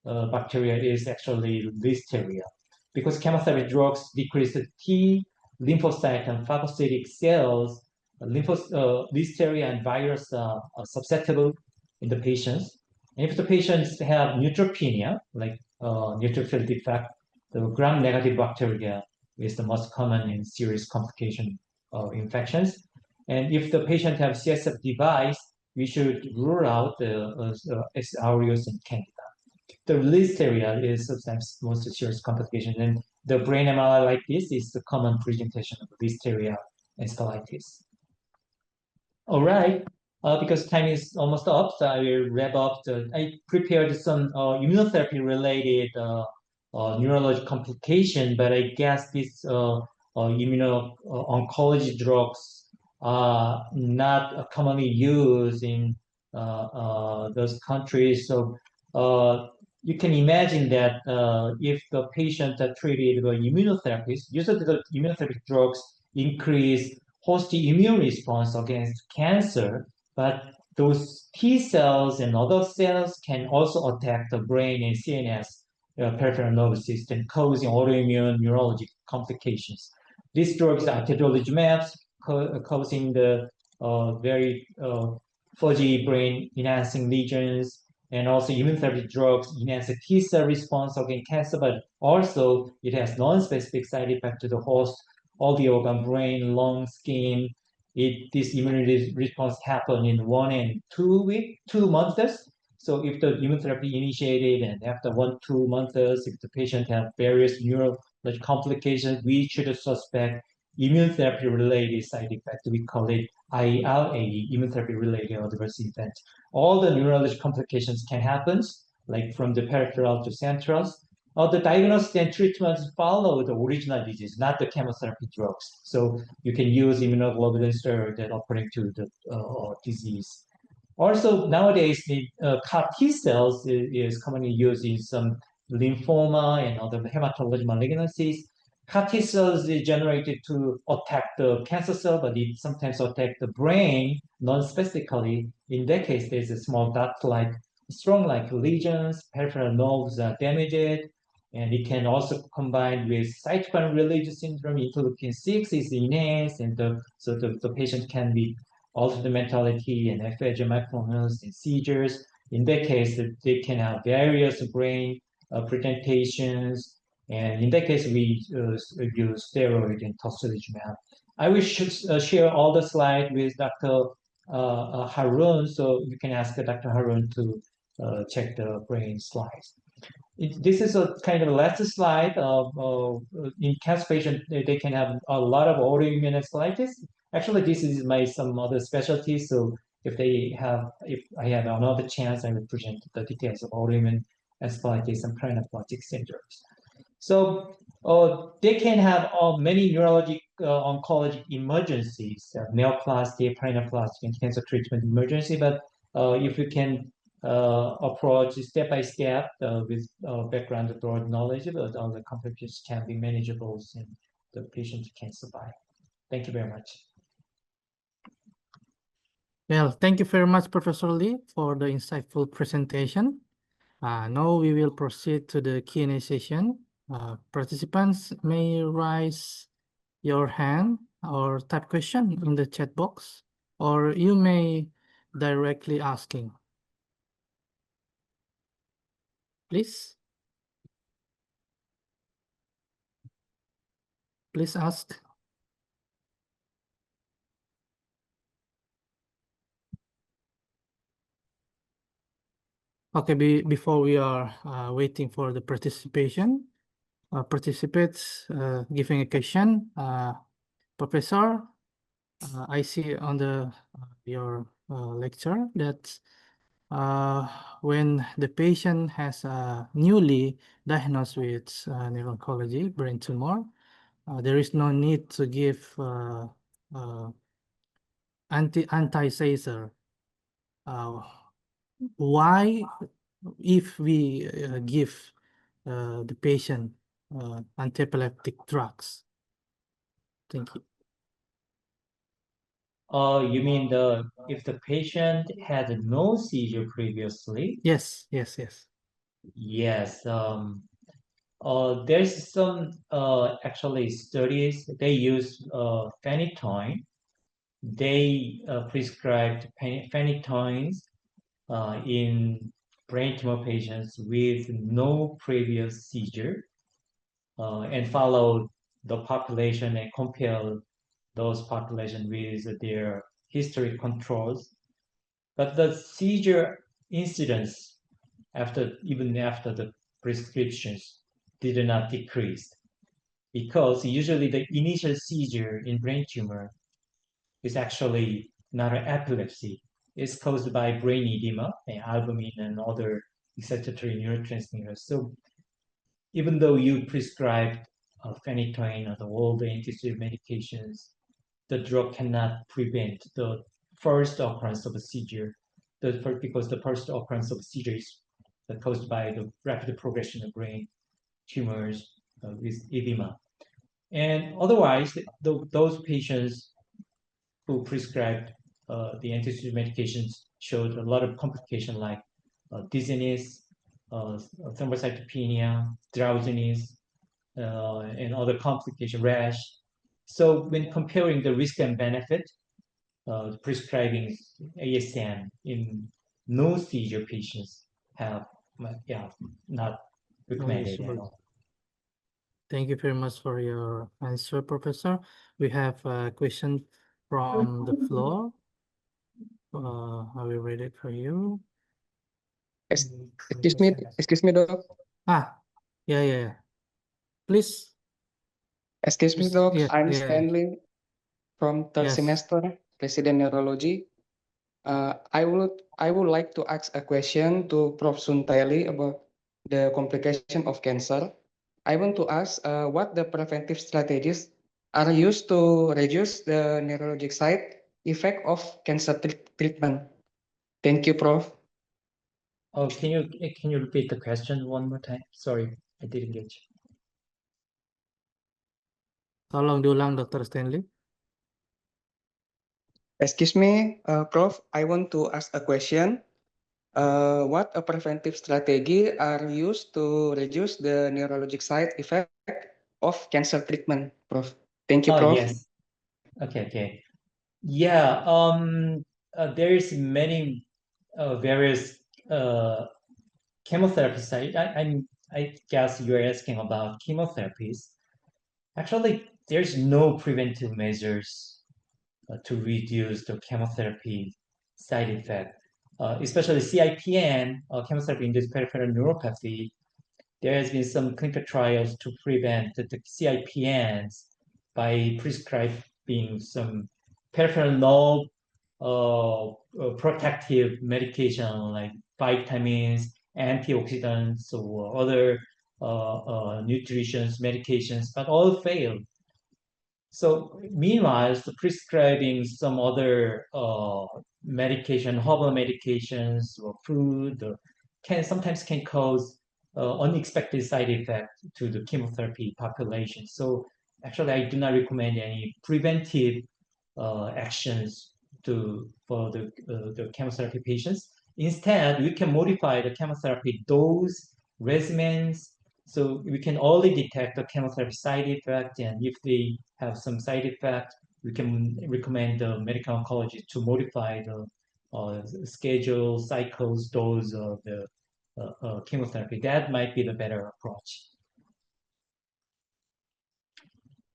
bacteria is actually Listeria, because chemotherapy drugs decrease the T lymphocyte and phagocytic cells listeria and virus are susceptible in the patients. And if the patients have neutropenia, like neutrophil defect, the gram-negative bacteria is the most common and serious complication of infections. And if the patient have CSF device, we should rule out the S. aureus and Candida. The listeria is sometimes most serious complication, and the brain MRI like this is the common presentation of listeria encephalitis. All right, because time is almost up, so I will wrap up. I prepared some immunotherapy-related neurological complication, but I guess these immuno-oncology drugs are not commonly used in those countries. So you can imagine that if the patient are treated with immunotherapies, usually the immunotherapy drugs increase host immune response against cancer, but those T cells and other cells can also attack the brain and CNS, peripheral nervous system, causing autoimmune neurologic complications. These drugs are tezolizumab, causing the very fuzzy brain enhancing lesions, and also immunotherapy drugs enhance the T cell response against cancer, but also it has non-specific side effect to the host, all the organ, brain, lung, skin. This immunity response happen in 1 and 2 months. So if the immunotherapy initiated and after 1-2 months, if the patient have various neurological complications, we should suspect immunotherapy-related side effect. We call it IRA, immunotherapy-related adverse event. All the neurological complications can happen, like from the peripheral to central. The diagnosis and treatment follow the original disease, not the chemotherapy drugs. So you can use immunoglobulin steroid according to the disease. Also, nowadays, the CAR T cells is commonly used in some lymphoma and other hematologic malignancies. CAR T cells is generated to attack the cancer cell, but it sometimes attack the brain non-specifically. In that case, there's a small dot-like, strong-like lesions, peripheral nerves are damaged, and it can also combine with cytokine release syndrome. Interleukin-6 is enhanced, and so the patient can be altered the mentality and FAJ micromoles and seizures. In that case, they can have various brain presentations, and in that case, we use steroid and tocilizumab. I will share all the slides with Dr. Harun, so you can ask Dr. Harun to check the brain slides. This is a kind of last slide of in cancer patients, they can have a lot of autoimmune encephalitis. Actually, this is some other specialties. So if I have another chance, I will present the details of autoimmune encephalitis and cranionephrotic syndromes. So they can have many neurologic oncologic emergencies, neoplasty, cranionephrotic, and cancer treatment emergency. But if you can approach step by step with background broad knowledge, but all the complications can be manageable and the patient can survive. Thank you very much. Well, thank you very much, Professor Lee, for the insightful presentation. Now we will proceed to the Q&A session. Participants may raise your hand or type question in the chat box, or you may directly asking. Please ask. Okay, before we are waiting for the participants giving a question. Professor, I see on your lecture that when the patient has newly diagnosed with neuro-oncology, brain tumor, there is no need to give anti-seizure. Why, if we give the patient antiepileptic drugs? Thank you. You mean if the patient had no seizure previously? Yes. Yes. There's some actually studies. They use phenytoin they prescribed phenytoin in brain tumor patients with no previous seizure and followed the population and compared those population with their history controls. But the seizure incidence even after the prescriptions did not decrease because usually the initial seizure in brain tumor is actually not an epilepsy. It's caused by brain edema and albumin and other excitatory neurotransmitters. So even though you prescribed phenytoin or all the anti-seizure medications, the drug cannot prevent the first occurrence of a seizure. Because the first occurrence of seizure is caused by the rapid progression of brain tumors with edema. And otherwise, those patients who prescribed the anti-seizure medications showed a lot of complications like dizziness, thrombocytopenia, drowsiness, and other complications, rash. So when comparing the risk and benefit, prescribing ASM in no seizure patients have not recommended at all. Thank you very much for your answer, Professor. We have a question from the floor. Are we ready for you? Excuse me, Doc. Yeah. Please. Excuse me, Yes, Doc. yeah, I'm yeah. Stanley from third Yes. semester, President Neurology. I would like to ask a question to Prof. Suntaili about the complication of cancer. I want to ask what the preventive strategies are used to reduce the neurologic side effect of cancer treatment. Thank you, Prof. Oh, can you repeat the question one more time? Sorry, I didn't get you. Tolong diulang, Dr. Stanley. Excuse me, Prof. I want to ask a question. What a preventive strategy are used to reduce the neurologic side effect of cancer treatment, Prof? Thank you, Oh, Prof. yes. Okay. Yeah, there is many various chemotherapy site. I guess you're asking about chemotherapies. Actually, there's no preventive measures to reduce the chemotherapy side effect, especially CIPN, chemotherapy-induced peripheral neuropathy. There has been some clinical trials to prevent the CIPNs by prescribing some peripheral nerve protective medication like vitamins, antioxidants, or other nutrition medications, but all failed. So meanwhile, prescribing some other medication, herbal medications or food sometimes can cause unexpected side effects to the chemotherapy population. So actually, I do not recommend any preventive actions for the chemotherapy patients. Instead, we can modify the chemotherapy dose, regimens, so we can only detect the chemotherapy side effect, and if they have some side effect, we can recommend the medical oncologist to modify the schedule, cycles, dose of the chemotherapy. That might be the better approach.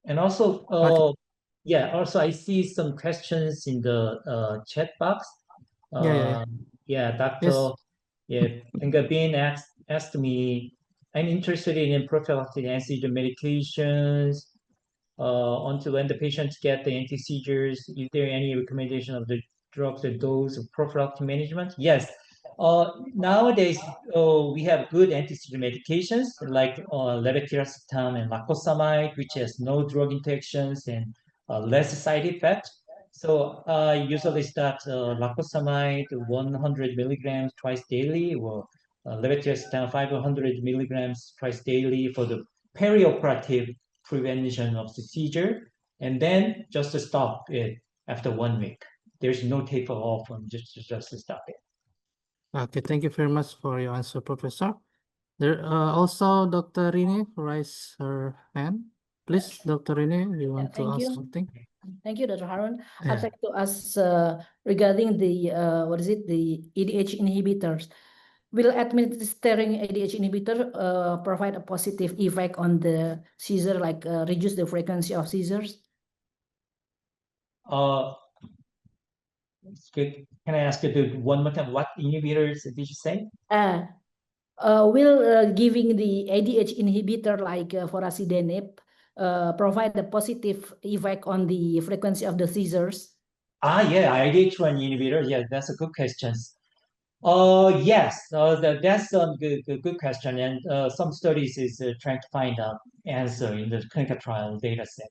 And also, also I see some questions in the chat box. Yeah. Dr. Bin asked me, I'm interested in prophylactic anti-seizure medications until when the patients get the anti-seizures. Is there any recommendation of the drugs or dose of prophylactic management? Yes. Nowadays, we have good anti-seizure medications like levetiracetam and lacosamide, which has no drug interactions and less side effect. So I usually start lacosamide 100 milligrams twice daily, or levetiracetam 500 milligrams twice daily for the perioperative prevention of the seizure, and then just to stop it after 1 week. There's no taper off, just to stop it. Okay, thank you very much for your answer, Professor. There also Dr. Rini raised her hand. Please, Dr. Rini, you want to thank ask you. something? Thank you, Dr. Harun. Yeah. I'd like to ask regarding the the ADH inhibitors. Will administering ADH inhibitor provide a positive effect on the seizure, like reduce the frequency of seizures? Good. Can I ask you one more time? What inhibitors did you say? Will giving the ADH inhibitor like vorasidenib provide a positive effect on the frequency of the seizures? Yeah, IDH1 inhibitor. Yeah, that's a good question. Yes, that's a good question, and some studies is trying to find out answer in the clinical trial data set.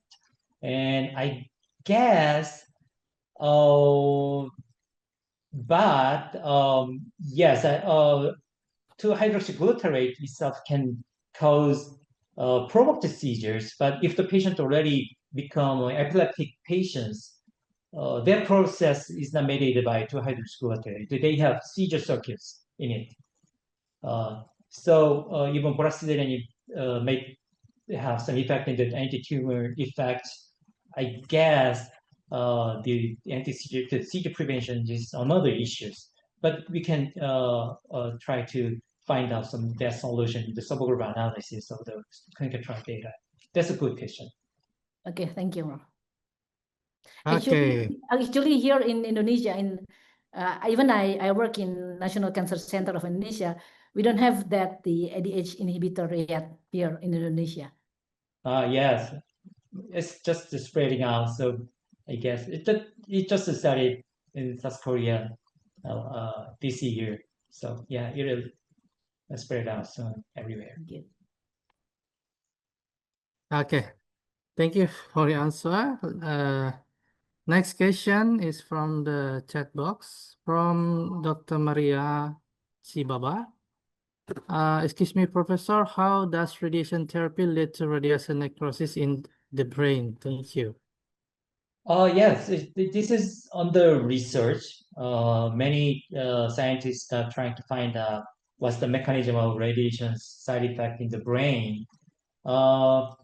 And I guess, but yes, 2-hydroxyglutarate itself can cause provoked seizures, but if the patient already become epileptic patients, their process is not mediated by 2-hydroxyglutarate. They have seizure circuits in it. So even vorasidenib may have some effect in the anti-tumor effect. I guess the seizure prevention is another issue, but we can try to find out some best solution in the subgroup analysis of the clinical trial data. That's a good question. Okay, thank you. Okay. Actually, here in Indonesia, even I work in National Cancer Center of Indonesia, we don't have the ADH inhibitor yet here in Indonesia. Yes, it's just spreading out. So I guess it just started in South Korea this year. So yeah, it will spread out soon everywhere. Thank you. Okay. Thank you for your answer. Next question is from the chat box from Dr. Maria Sibaba. Excuse me, Professor, how does radiation therapy lead to radiation necrosis in the brain? Thank you. Yes, this is under research. Many scientists are trying to find out what's the mechanism of radiation side effect in the brain. The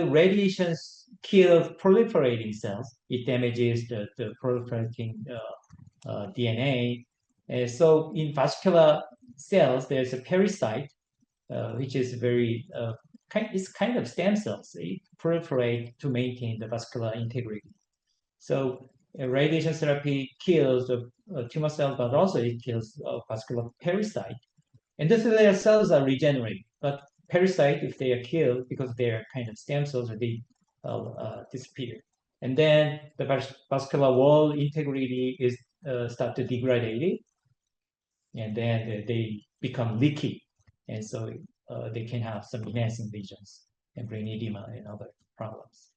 radiations kill proliferating cells. It damages the proliferating DNA. So in vascular cells, there's a pericyte, which is very it's kind of stem cells. They proliferate to maintain the vascular integrity. So radiation therapy kills the tumor cell, but also it kills vascular pericyte. Endothelial cells are regenerated, but pericyte, if they are killed because they are kind of stem cells, they disappear. And then the vascular wall integrity is start to degrade, and then they become leaky, and so they can have some enhancing lesions and brain edema and other problems.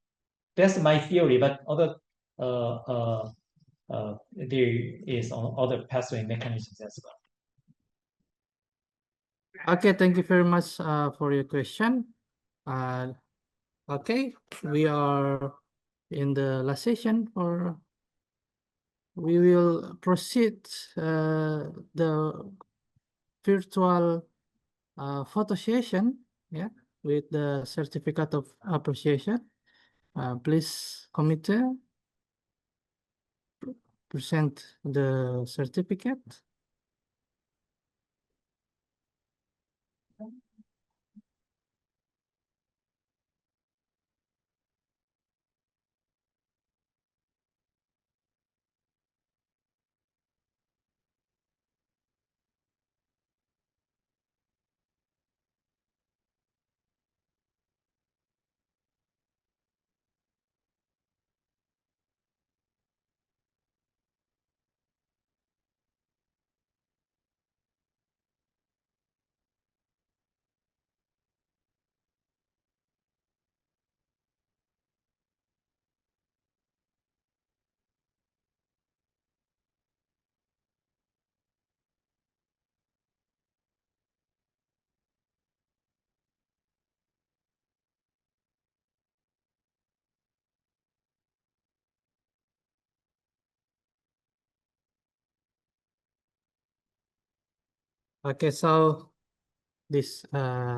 That's my theory, but other there is other pathway mechanisms as well. Okay, thank you very much for your question. Okay, we are in the last session, or we will proceed the virtual photo session, yeah, with the certificate of appreciation. Please, committee, present the certificate. Okay, so this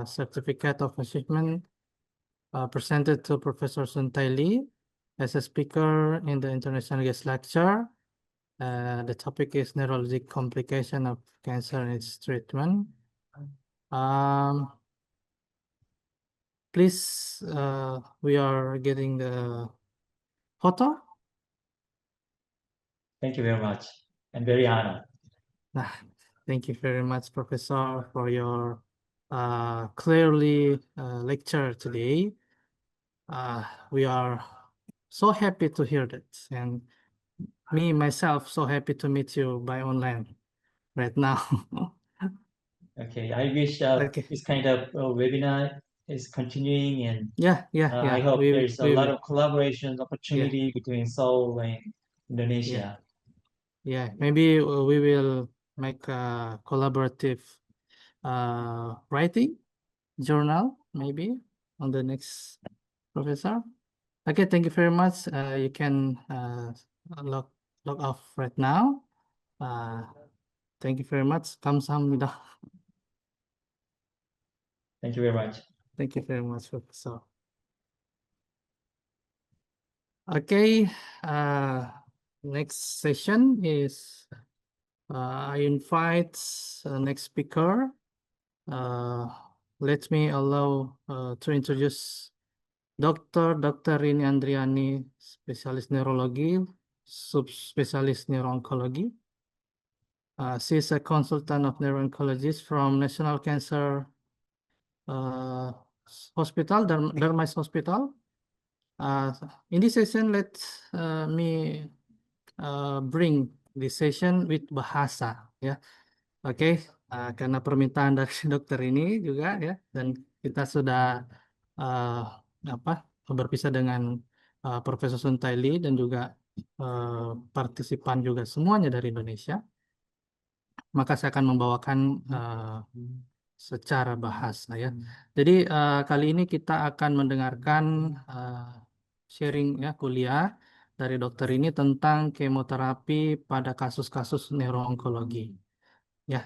certificate of achievement presented to Professor Sun Tai Lee as a speaker in the international guest lecture. The topic is neurologic complication of cancer and its treatment. Please, we are getting the photo. Thank you very much. I'm very honored. Thank you very much, Professor, for your clearly lecture today. We are so happy to hear that, and me myself so happy to meet you by online right now. Okay, I wish Okay. this kind of webinar is continuing, and Yeah, I hope we there's a lot will. of collaboration opportunity between Seoul and Indonesia. Yeah, maybe we will make a collaborative writing journal maybe on the next, Professor. Okay, thank you very much. You can log off right now. Thank you very much. 감사합니다. Thank you very much. Thank you very much, Professor. Okay, next session is I invite next speaker. Let me allow to introduce Dr. Rini Andriani, spesialis neurologi, subspesialis neuro-oncology. She is a consultant of neuro-oncologist from National Cancer Hospital, Darmais Hospital. In this session, let me bring this session with bahasa, ya. Oke, karena permintaan dari dokter ini juga ya, dan kita sudah berpisah dengan Profesor Sun Tai Lee dan juga partisipan juga semuanya dari Indonesia, maka saya akan membawakan secara bahasa ya. Jadi kali ini kita akan mendengarkan sharing ya kuliah dari dokter ini tentang kemoterapi pada kasus-kasus neuro-onkologi. Ya,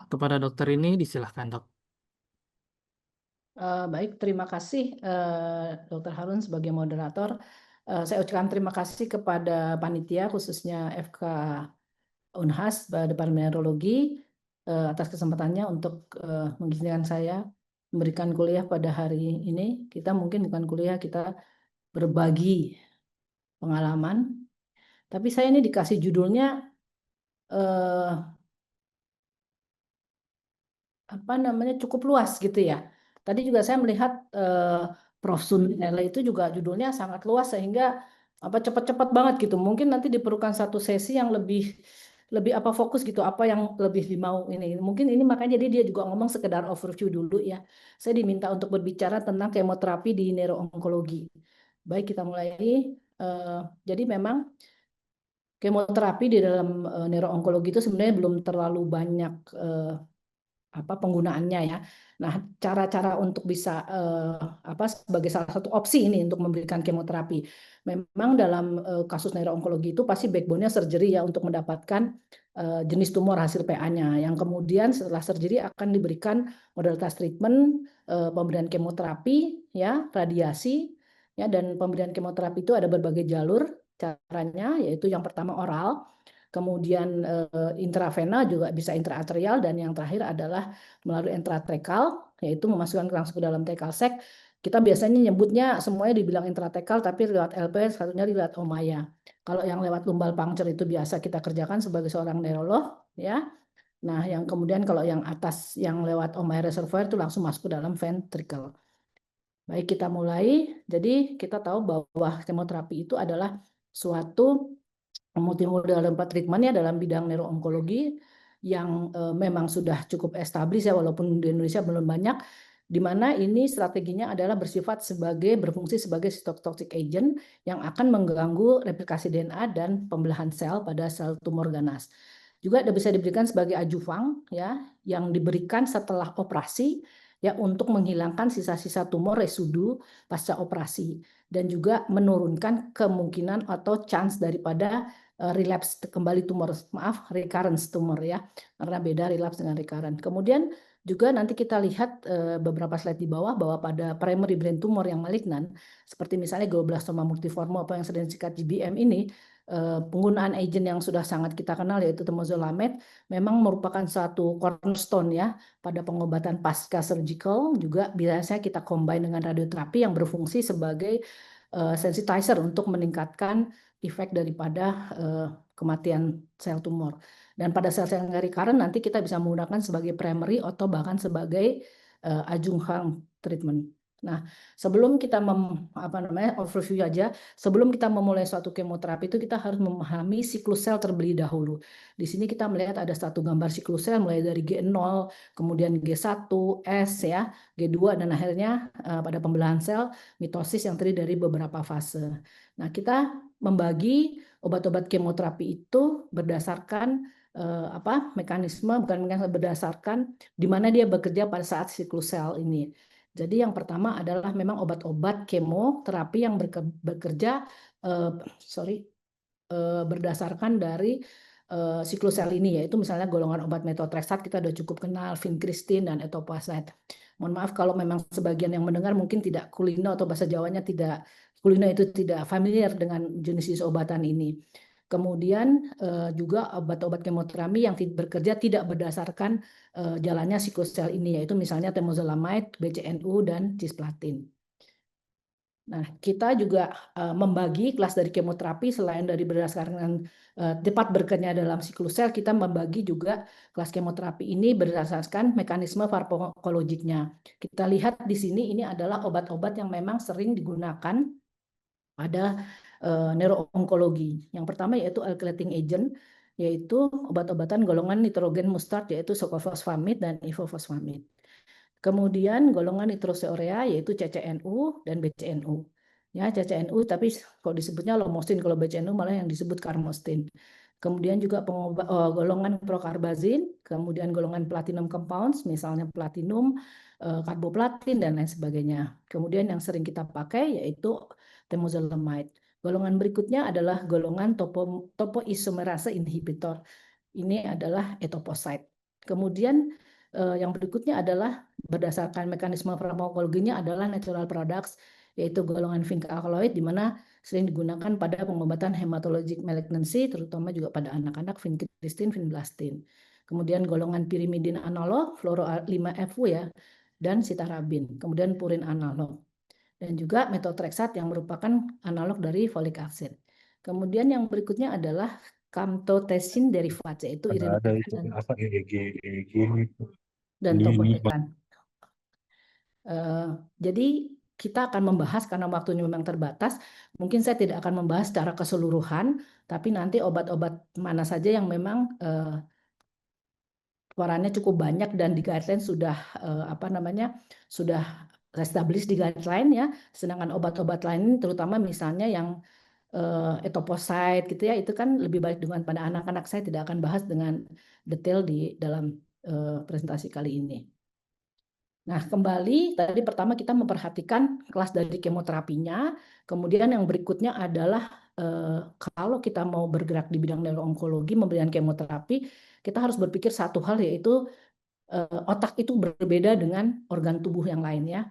kepada dokter ini disilahkan, Dok. Baik, terima kasih Dr. Harun sebagai moderator. Saya ucapkan terima kasih kepada panitia khususnya FK Unhas Departemen Neurologi atas kesempatannya untuk mengizinkan saya memberikan kuliah pada hari ini. Kita mungkin bukan kuliah, kita berbagi pengalaman. Tapi saya ini dikasih judulnya cukup luas gitu ya. Tadi juga saya melihat Prof. Sun itu juga judulnya sangat luas sehingga cepat-cepat banget gitu. Mungkin nanti diperlukan satu sesi yang lebih fokus gitu, apa yang lebih dimau ini. Mungkin ini makanya jadi dia juga ngomong sekedar overview dulu ya. Saya diminta untuk berbicara tentang kemoterapi di neuro-onkologi. Baik, kita mulai. Jadi memang kemoterapi di dalam neuro-onkologi itu sebenarnya belum terlalu banyak penggunaannya ya. Nah, cara-cara untuk bisa sebagai salah satu opsi ini untuk memberikan kemoterapi. Memang dalam kasus neuro-onkologi itu pasti backbone-nya surgery ya untuk mendapatkan jenis tumor hasil PA-nya. Yang kemudian setelah surgery akan diberikan modalitas treatment, pemberian kemoterapi ya, radiasi ya, dan pemberian kemoterapi itu ada berbagai jalur caranya, yaitu yang pertama oral, kemudian intravena juga bisa intraarterial, dan yang terakhir adalah melalui intratekal, yaitu memasukkan langsung ke dalam tekal sek. Kita biasanya nyebutnya semuanya dibilang intratekal, tapi lewat LP, satunya lewat Omaya. Kalau yang lewat lumbal puncture itu biasa kita kerjakan sebagai seorang neurolog, ya. Nah, yang kemudian kalau yang atas yang lewat Omaya reservoir itu langsung masuk ke dalam ventricle. Baik, kita mulai. Jadi kita tahu bahwa kemoterapi itu adalah suatu multimodal treatment-nya dalam bidang neuro-onkologi yang memang sudah cukup established ya, walaupun di Indonesia belum banyak, di mana ini strateginya adalah berfungsi sebagai cytotoxic agent yang akan mengganggu replikasi DNA dan pembelahan sel pada sel tumor ganas. Juga bisa diberikan sebagai adjuvan ya, yang diberikan setelah operasi ya, untuk menghilangkan sisa-sisa tumor residu pasca operasi dan juga menurunkan kemungkinan atau chance daripada relapse kembali tumor, recurrence tumor ya, karena beda relapse dengan recurrent. Kemudian Juga nanti kita lihat beberapa slide di bawah bahwa pada primary brain tumor yang malignan, seperti misalnya glioblastoma multiforme atau yang sering disingkat GBM ini, penggunaan agent yang sudah sangat kita kenal yaitu temozolomide memang merupakan suatu cornerstone ya pada pengobatan pasca surgical. Juga biasanya kita combine dengan radioterapi yang berfungsi sebagai sensitizer untuk meningkatkan efek daripada kematian sel tumor. Dan pada sel-sel yang recurrent nanti kita bisa menggunakan sebagai primary atau bahkan sebagai adjuvant treatment. Nah, sebelum kita overview aja, sebelum kita memulai suatu kemoterapi itu kita harus memahami siklus sel terlebih dahulu. Di sini kita melihat ada satu gambar siklus sel mulai dari G0, kemudian G1, S ya, G2 dan akhirnya pada pembelahan sel mitosis yang terdiri dari beberapa fase. Nah, kita membagi obat-obat kemoterapi itu berdasarkan mekanisme, bukan berdasarkan di mana dia bekerja pada saat siklus sel ini. Jadi yang pertama adalah memang obat-obat kemoterapi yang bekerja berdasarkan dari siklus sel ini, yaitu misalnya golongan obat methotrexate kita sudah cukup kenal, vincristine dan etoposide. Mohon maaf kalau memang sebagian yang mendengar mungkin tidak kulino atau bahasa Jawanya tidak kulino itu tidak familiar dengan jenis obatan ini. Kemudian juga obat-obat kemoterapi yang bekerja tidak berdasarkan jalannya siklus sel ini, yaitu misalnya temozolomide, BCNU, dan cisplatin. Nah, kita juga membagi kelas dari kemoterapi selain dari berdasarkan tepat bekerja dalam siklus sel, kita membagi juga kelas kemoterapi ini berdasarkan mekanisme farmakologiknya. Kita lihat di sini ini adalah obat-obat yang memang sering digunakan pada neuroonkologi. Yang pertama yaitu alkylating agent, yaitu obat-obatan golongan nitrogen mustard yaitu sokofosfamid dan ifosfamid. Kemudian golongan nitroseurea yaitu CCNU dan BCNU. Ya, CCNU tapi kalau disebutnya lomostin, kalau BCNU malah yang disebut karmostin. Kemudian juga golongan procarbazin, kemudian golongan platinum compounds, misalnya platinum, karboplatin dan lain sebagainya. Kemudian yang sering kita pakai yaitu temozolomide. Golongan berikutnya adalah golongan topoisomerase inhibitor. Ini adalah etoposide. Kemudian yang berikutnya adalah berdasarkan mekanisme farmakologinya adalah natural products, yaitu golongan zinc alkaloid, di mana sering digunakan pada pengobatan hematologic malignancy, terutama juga pada anak-anak, vincristine, vinblastin. Kemudian golongan pyrimidine analog, fluoro-5-FU ya, dan sitarabin. Kemudian purin analog. Dan juga methotrexate yang merupakan analog dari folic acid. Kemudian yang berikutnya adalah camptothecin derivat, yaitu irinotecan dan topotecan. Jadi kita akan membahas, karena waktunya memang terbatas, mungkin saya tidak akan membahas secara keseluruhan, tapi nanti obat-obat mana saja yang memang perannya cukup banyak dan di guideline sudah sudah established di guideline ya. Sedangkan obat-obat lain terutama misalnya yang etoposide gitu ya, itu kan lebih baik dengan pada anak-anak. Saya tidak akan bahas dengan detail di dalam presentasi kali ini. Nah, kembali tadi pertama kita memperhatikan kelas dari kemoterapinya, kemudian yang berikutnya adalah kalau kita mau bergerak di bidang neuroonkologi memberikan kemoterapi, kita harus berpikir satu hal, yaitu otak itu berbeda dengan organ tubuh yang lain ya.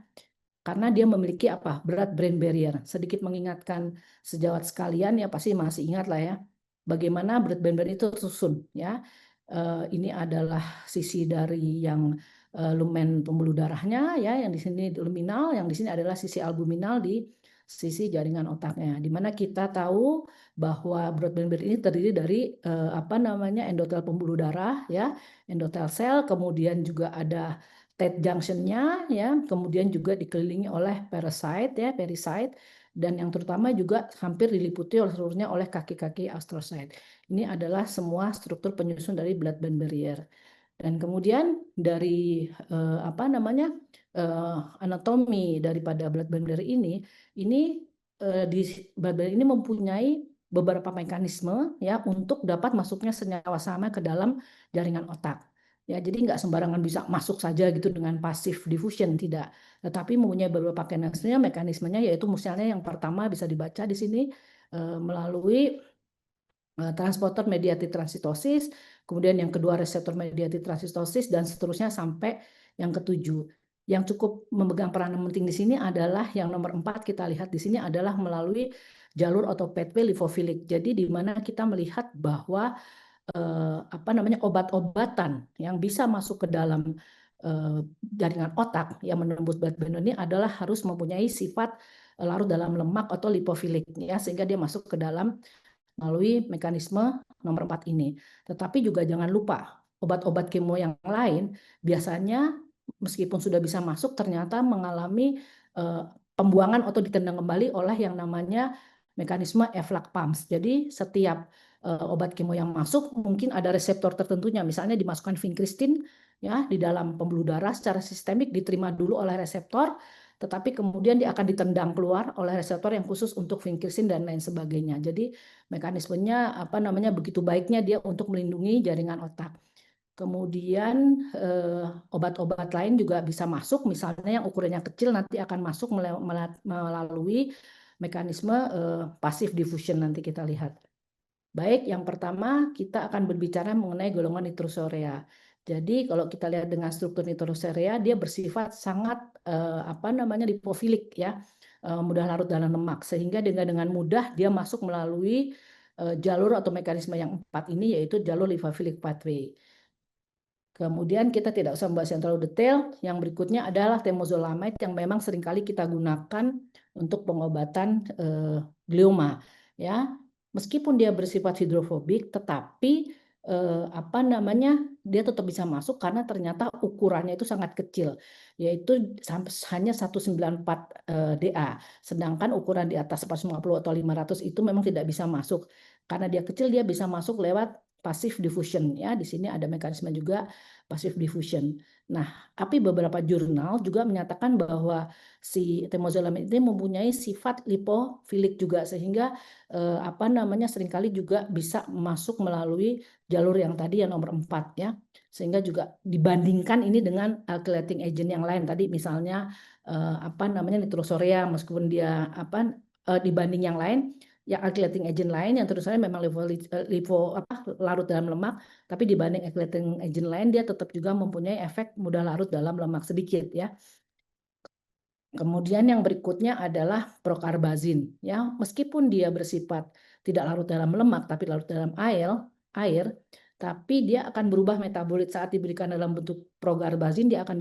Karena dia memiliki berat brain barrier. Sedikit mengingatkan sejawat sekalian ya, pasti masih ingat lah ya, bagaimana berat brain barrier itu tersusun ya. Ini adalah sisi dari yang lumen pembuluh darahnya ya, yang di sini luminal, yang di sini adalah sisi albuminal di sisi jaringan otaknya. Di mana kita tahu bahwa berat brain barrier ini terdiri dari endotel pembuluh darah ya, endotel sel, kemudian juga ada tight junction-nya ya, kemudian juga dikelilingi oleh parasite ya, pericyte, dan yang terutama juga hampir diliputi seluruhnya oleh kaki-kaki astrocyte. Ini adalah semua struktur penyusun dari blood-brain barrier. Dan kemudian dari anatomi daripada blood-brain barrier ini di blood barrier ini mempunyai beberapa mekanisme ya untuk dapat masuknya senyawa sama ke dalam jaringan otak. Ya, jadi nggak sembarangan bisa masuk saja gitu dengan passive diffusion, tidak. Tetapi mempunyai beberapa mekanismenya, yaitu misalnya yang pertama bisa dibaca di sini melalui transporter mediated transitosis, kemudian yang kedua reseptor mediated transitosis, dan seterusnya sampai Yang ketujuh, yang cukup memegang peranan penting di sini adalah yang nomor 4 kita lihat di sini adalah melalui jalur atau pathway lipofilik. Jadi di mana kita melihat bahwa obat-obatan yang bisa masuk ke dalam jaringan otak yang menembus blood-brain ini adalah harus mempunyai sifat larut dalam lemak atau lipofilik ya, sehingga dia masuk ke dalam melalui mekanisme nomor 4 ini. Tetapi juga jangan lupa obat-obat kemo yang lain biasanya meskipun sudah bisa masuk ternyata mengalami pembuangan atau ditendang kembali oleh yang namanya mekanisme efflux pumps. Jadi setiap obat kemo yang masuk mungkin ada reseptor tertentunya, misalnya dimasukkan vinkristin ya di dalam pembuluh darah secara sistemik, diterima dulu oleh reseptor, tetapi kemudian dia akan ditendang keluar oleh reseptor yang khusus untuk vinkristin dan lain sebagainya. Jadi mekanismenya begitu baiknya dia untuk melindungi jaringan otak. Kemudian obat-obat lain juga bisa masuk, misalnya yang ukurannya kecil nanti akan masuk melalui mekanisme passive diffusion, nanti kita lihat. Baik, yang pertama kita akan berbicara mengenai golongan nitrosurea. Jadi kalau kita lihat dengan struktur nitrosurea, dia bersifat sangat lipofilik ya, mudah larut dalam lemak, sehingga dengan mudah dia masuk melalui jalur atau mekanisme yang 4 ini, yaitu jalur lipophilic pathway. Kemudian kita tidak usah membahas yang terlalu detail. Yang berikutnya adalah temozolomide yang memang seringkali kita gunakan untuk pengobatan glioma. Ya, meskipun dia bersifat hidrofobik, tetapi dia tetap bisa masuk karena ternyata ukurannya itu sangat kecil, yaitu hanya 194 DA. Sedangkan ukuran di atas 450 atau 500 itu memang tidak bisa masuk. Karena dia kecil, dia bisa masuk lewat passive diffusion ya. Di sini ada mekanisme juga passive diffusion. Nah, tapi beberapa jurnal juga menyatakan bahwa si temozolomide ini mempunyai sifat lipofilik juga, sehingga seringkali juga bisa masuk melalui jalur yang tadi yang nomor 4 ya. Sehingga juga dibandingkan ini dengan alkylating agent yang lain tadi, misalnya nitrosurea, meskipun dia dibanding yang lain, yang alkylating agent lain yang terus saja memang larut dalam lemak, tapi dibanding alkylating agent lain dia tetap juga mempunyai efek mudah larut dalam lemak sedikit ya. Kemudian yang berikutnya adalah procarbazin ya, meskipun dia bersifat tidak larut dalam lemak tapi larut dalam air, tapi dia akan berubah metabolit saat diberikan dalam bentuk procarbazin, dia akan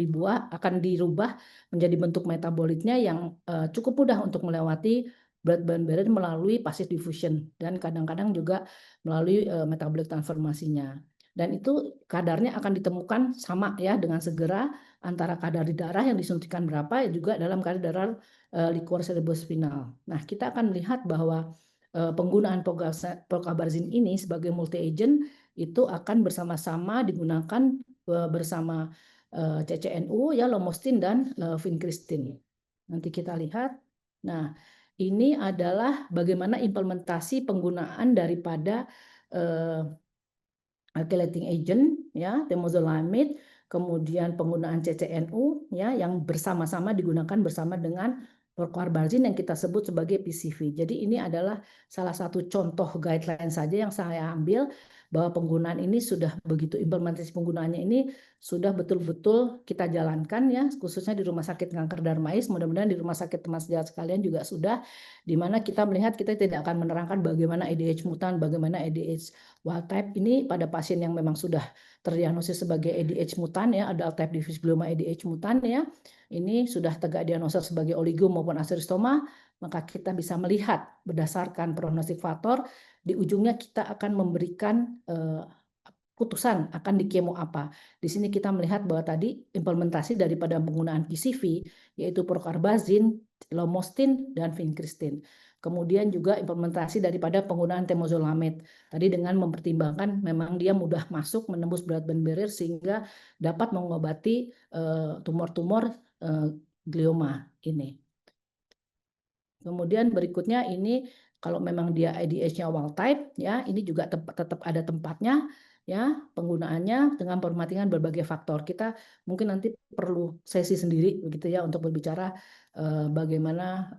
dirubah menjadi bentuk metabolitnya yang cukup mudah untuk melewati blood-brain barrier melalui passive diffusion dan kadang-kadang juga melalui metabolic transformasinya. Dan itu kadarnya akan ditemukan sama ya dengan segera antara kadar di darah yang disuntikan berapa juga dalam kadar liquor cerebrospinal. Nah, kita akan melihat bahwa penggunaan procarbazin ini sebagai multi agent itu akan bersama-sama digunakan bersama CCNU ya, lomostin dan vinkristin. Nanti kita lihat. Nah, ini adalah bagaimana implementasi penggunaan daripada alkylating agent ya, temozolomide, kemudian penggunaan CCNU ya yang bersama-sama digunakan bersama dengan procarbazin yang kita sebut sebagai PCV. Jadi ini adalah salah satu contoh guideline saja yang saya ambil bahwa penggunaan ini sudah begitu, implementasi penggunaannya ini sudah betul-betul kita jalankan ya, khususnya di Rumah Sakit Kanker Darmais, mudah-mudahan di Rumah Sakit Teman Sejawat sekalian juga sudah, di mana kita melihat kita tidak akan menerangkan bagaimana ADH mutan, bagaimana ADH wild type ini pada pasien yang memang sudah terdiagnosis sebagai ADH mutan ya, adult type diffuse glioma ADH mutan ya, ini sudah tegak diagnosa sebagai oligo maupun aseristoma, maka kita bisa melihat berdasarkan prognostik faktor, di ujungnya kita akan memberikan putusan akan di kemo apa. Di sini kita melihat bahwa tadi implementasi daripada penggunaan PCV, yaitu procarbazin, lomostin, dan vinkristin. Kemudian juga implementasi daripada penggunaan temozolomide. Tadi dengan mempertimbangkan memang dia mudah masuk menembus blood-brain barrier sehingga dapat mengobati tumor-tumor glioma ini. Kemudian berikutnya ini kalau memang dia ADH-nya wild type ya, ini juga tetap ada tempatnya ya penggunaannya dengan perhatian berbagai faktor. Kita mungkin nanti perlu sesi sendiri begitu ya untuk berbicara bagaimana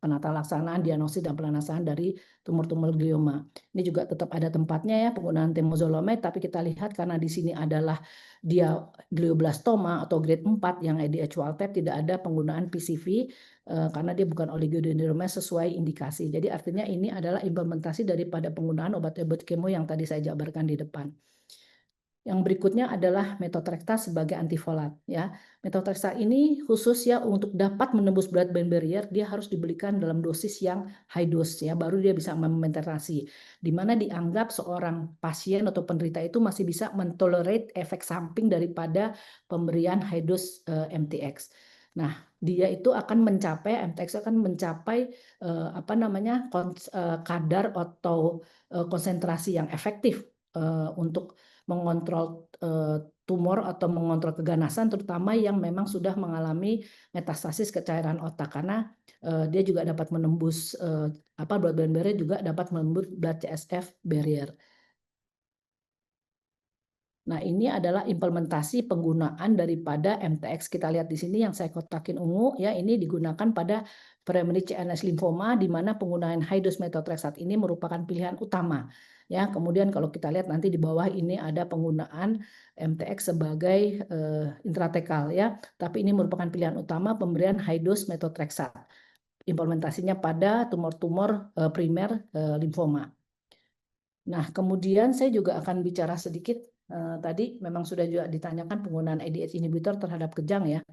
penata laksanaan, diagnosis, dan penataan dari tumor-tumor glioma. Ini juga tetap ada tempatnya ya, penggunaan temozolomide, tapi kita lihat karena di sini adalah dia glioblastoma atau grade 4 yang ADH wild type, tidak ada penggunaan PCV karena dia bukan oligodendroma sesuai indikasi. Jadi artinya ini adalah implementasi daripada penggunaan obat-obat kemo yang tadi saya jabarkan di depan. Yang berikutnya adalah methotrexate sebagai antifolat ya. Methotrexate ini khusus ya untuk dapat menembus blood-brain barrier, dia harus diberikan dalam dosis yang high dose ya, baru dia bisa memenetrasi. Di mana dianggap seorang pasien atau penderita itu masih bisa mentolerate efek samping daripada pemberian high dose MTX. Nah, dia itu akan mencapai MTX akan mencapai kadar atau konsentrasi yang efektif untuk mengontrol tumor atau mengontrol keganasan, terutama yang memang sudah mengalami metastasis ke cairan otak, karena dia juga dapat menembus blood-brain barrier, juga dapat menembus blood CSF barrier. Nah, ini adalah implementasi penggunaan daripada MTX. Kita lihat di sini yang saya kotakin ungu ya, ini digunakan pada primary CNS lymphoma, di mana penggunaan high dose methotrexate ini merupakan pilihan utama. Ya, kemudian kalau kita lihat nanti di bawah ini ada penggunaan MTX sebagai intratekal ya, tapi ini merupakan pilihan utama pemberian high dose methotrexate. Implementasinya pada tumor-tumor primer limfoma. Nah, kemudian saya juga akan bicara sedikit, tadi memang sudah juga ditanyakan penggunaan ADH inhibitor terhadap kejang ya.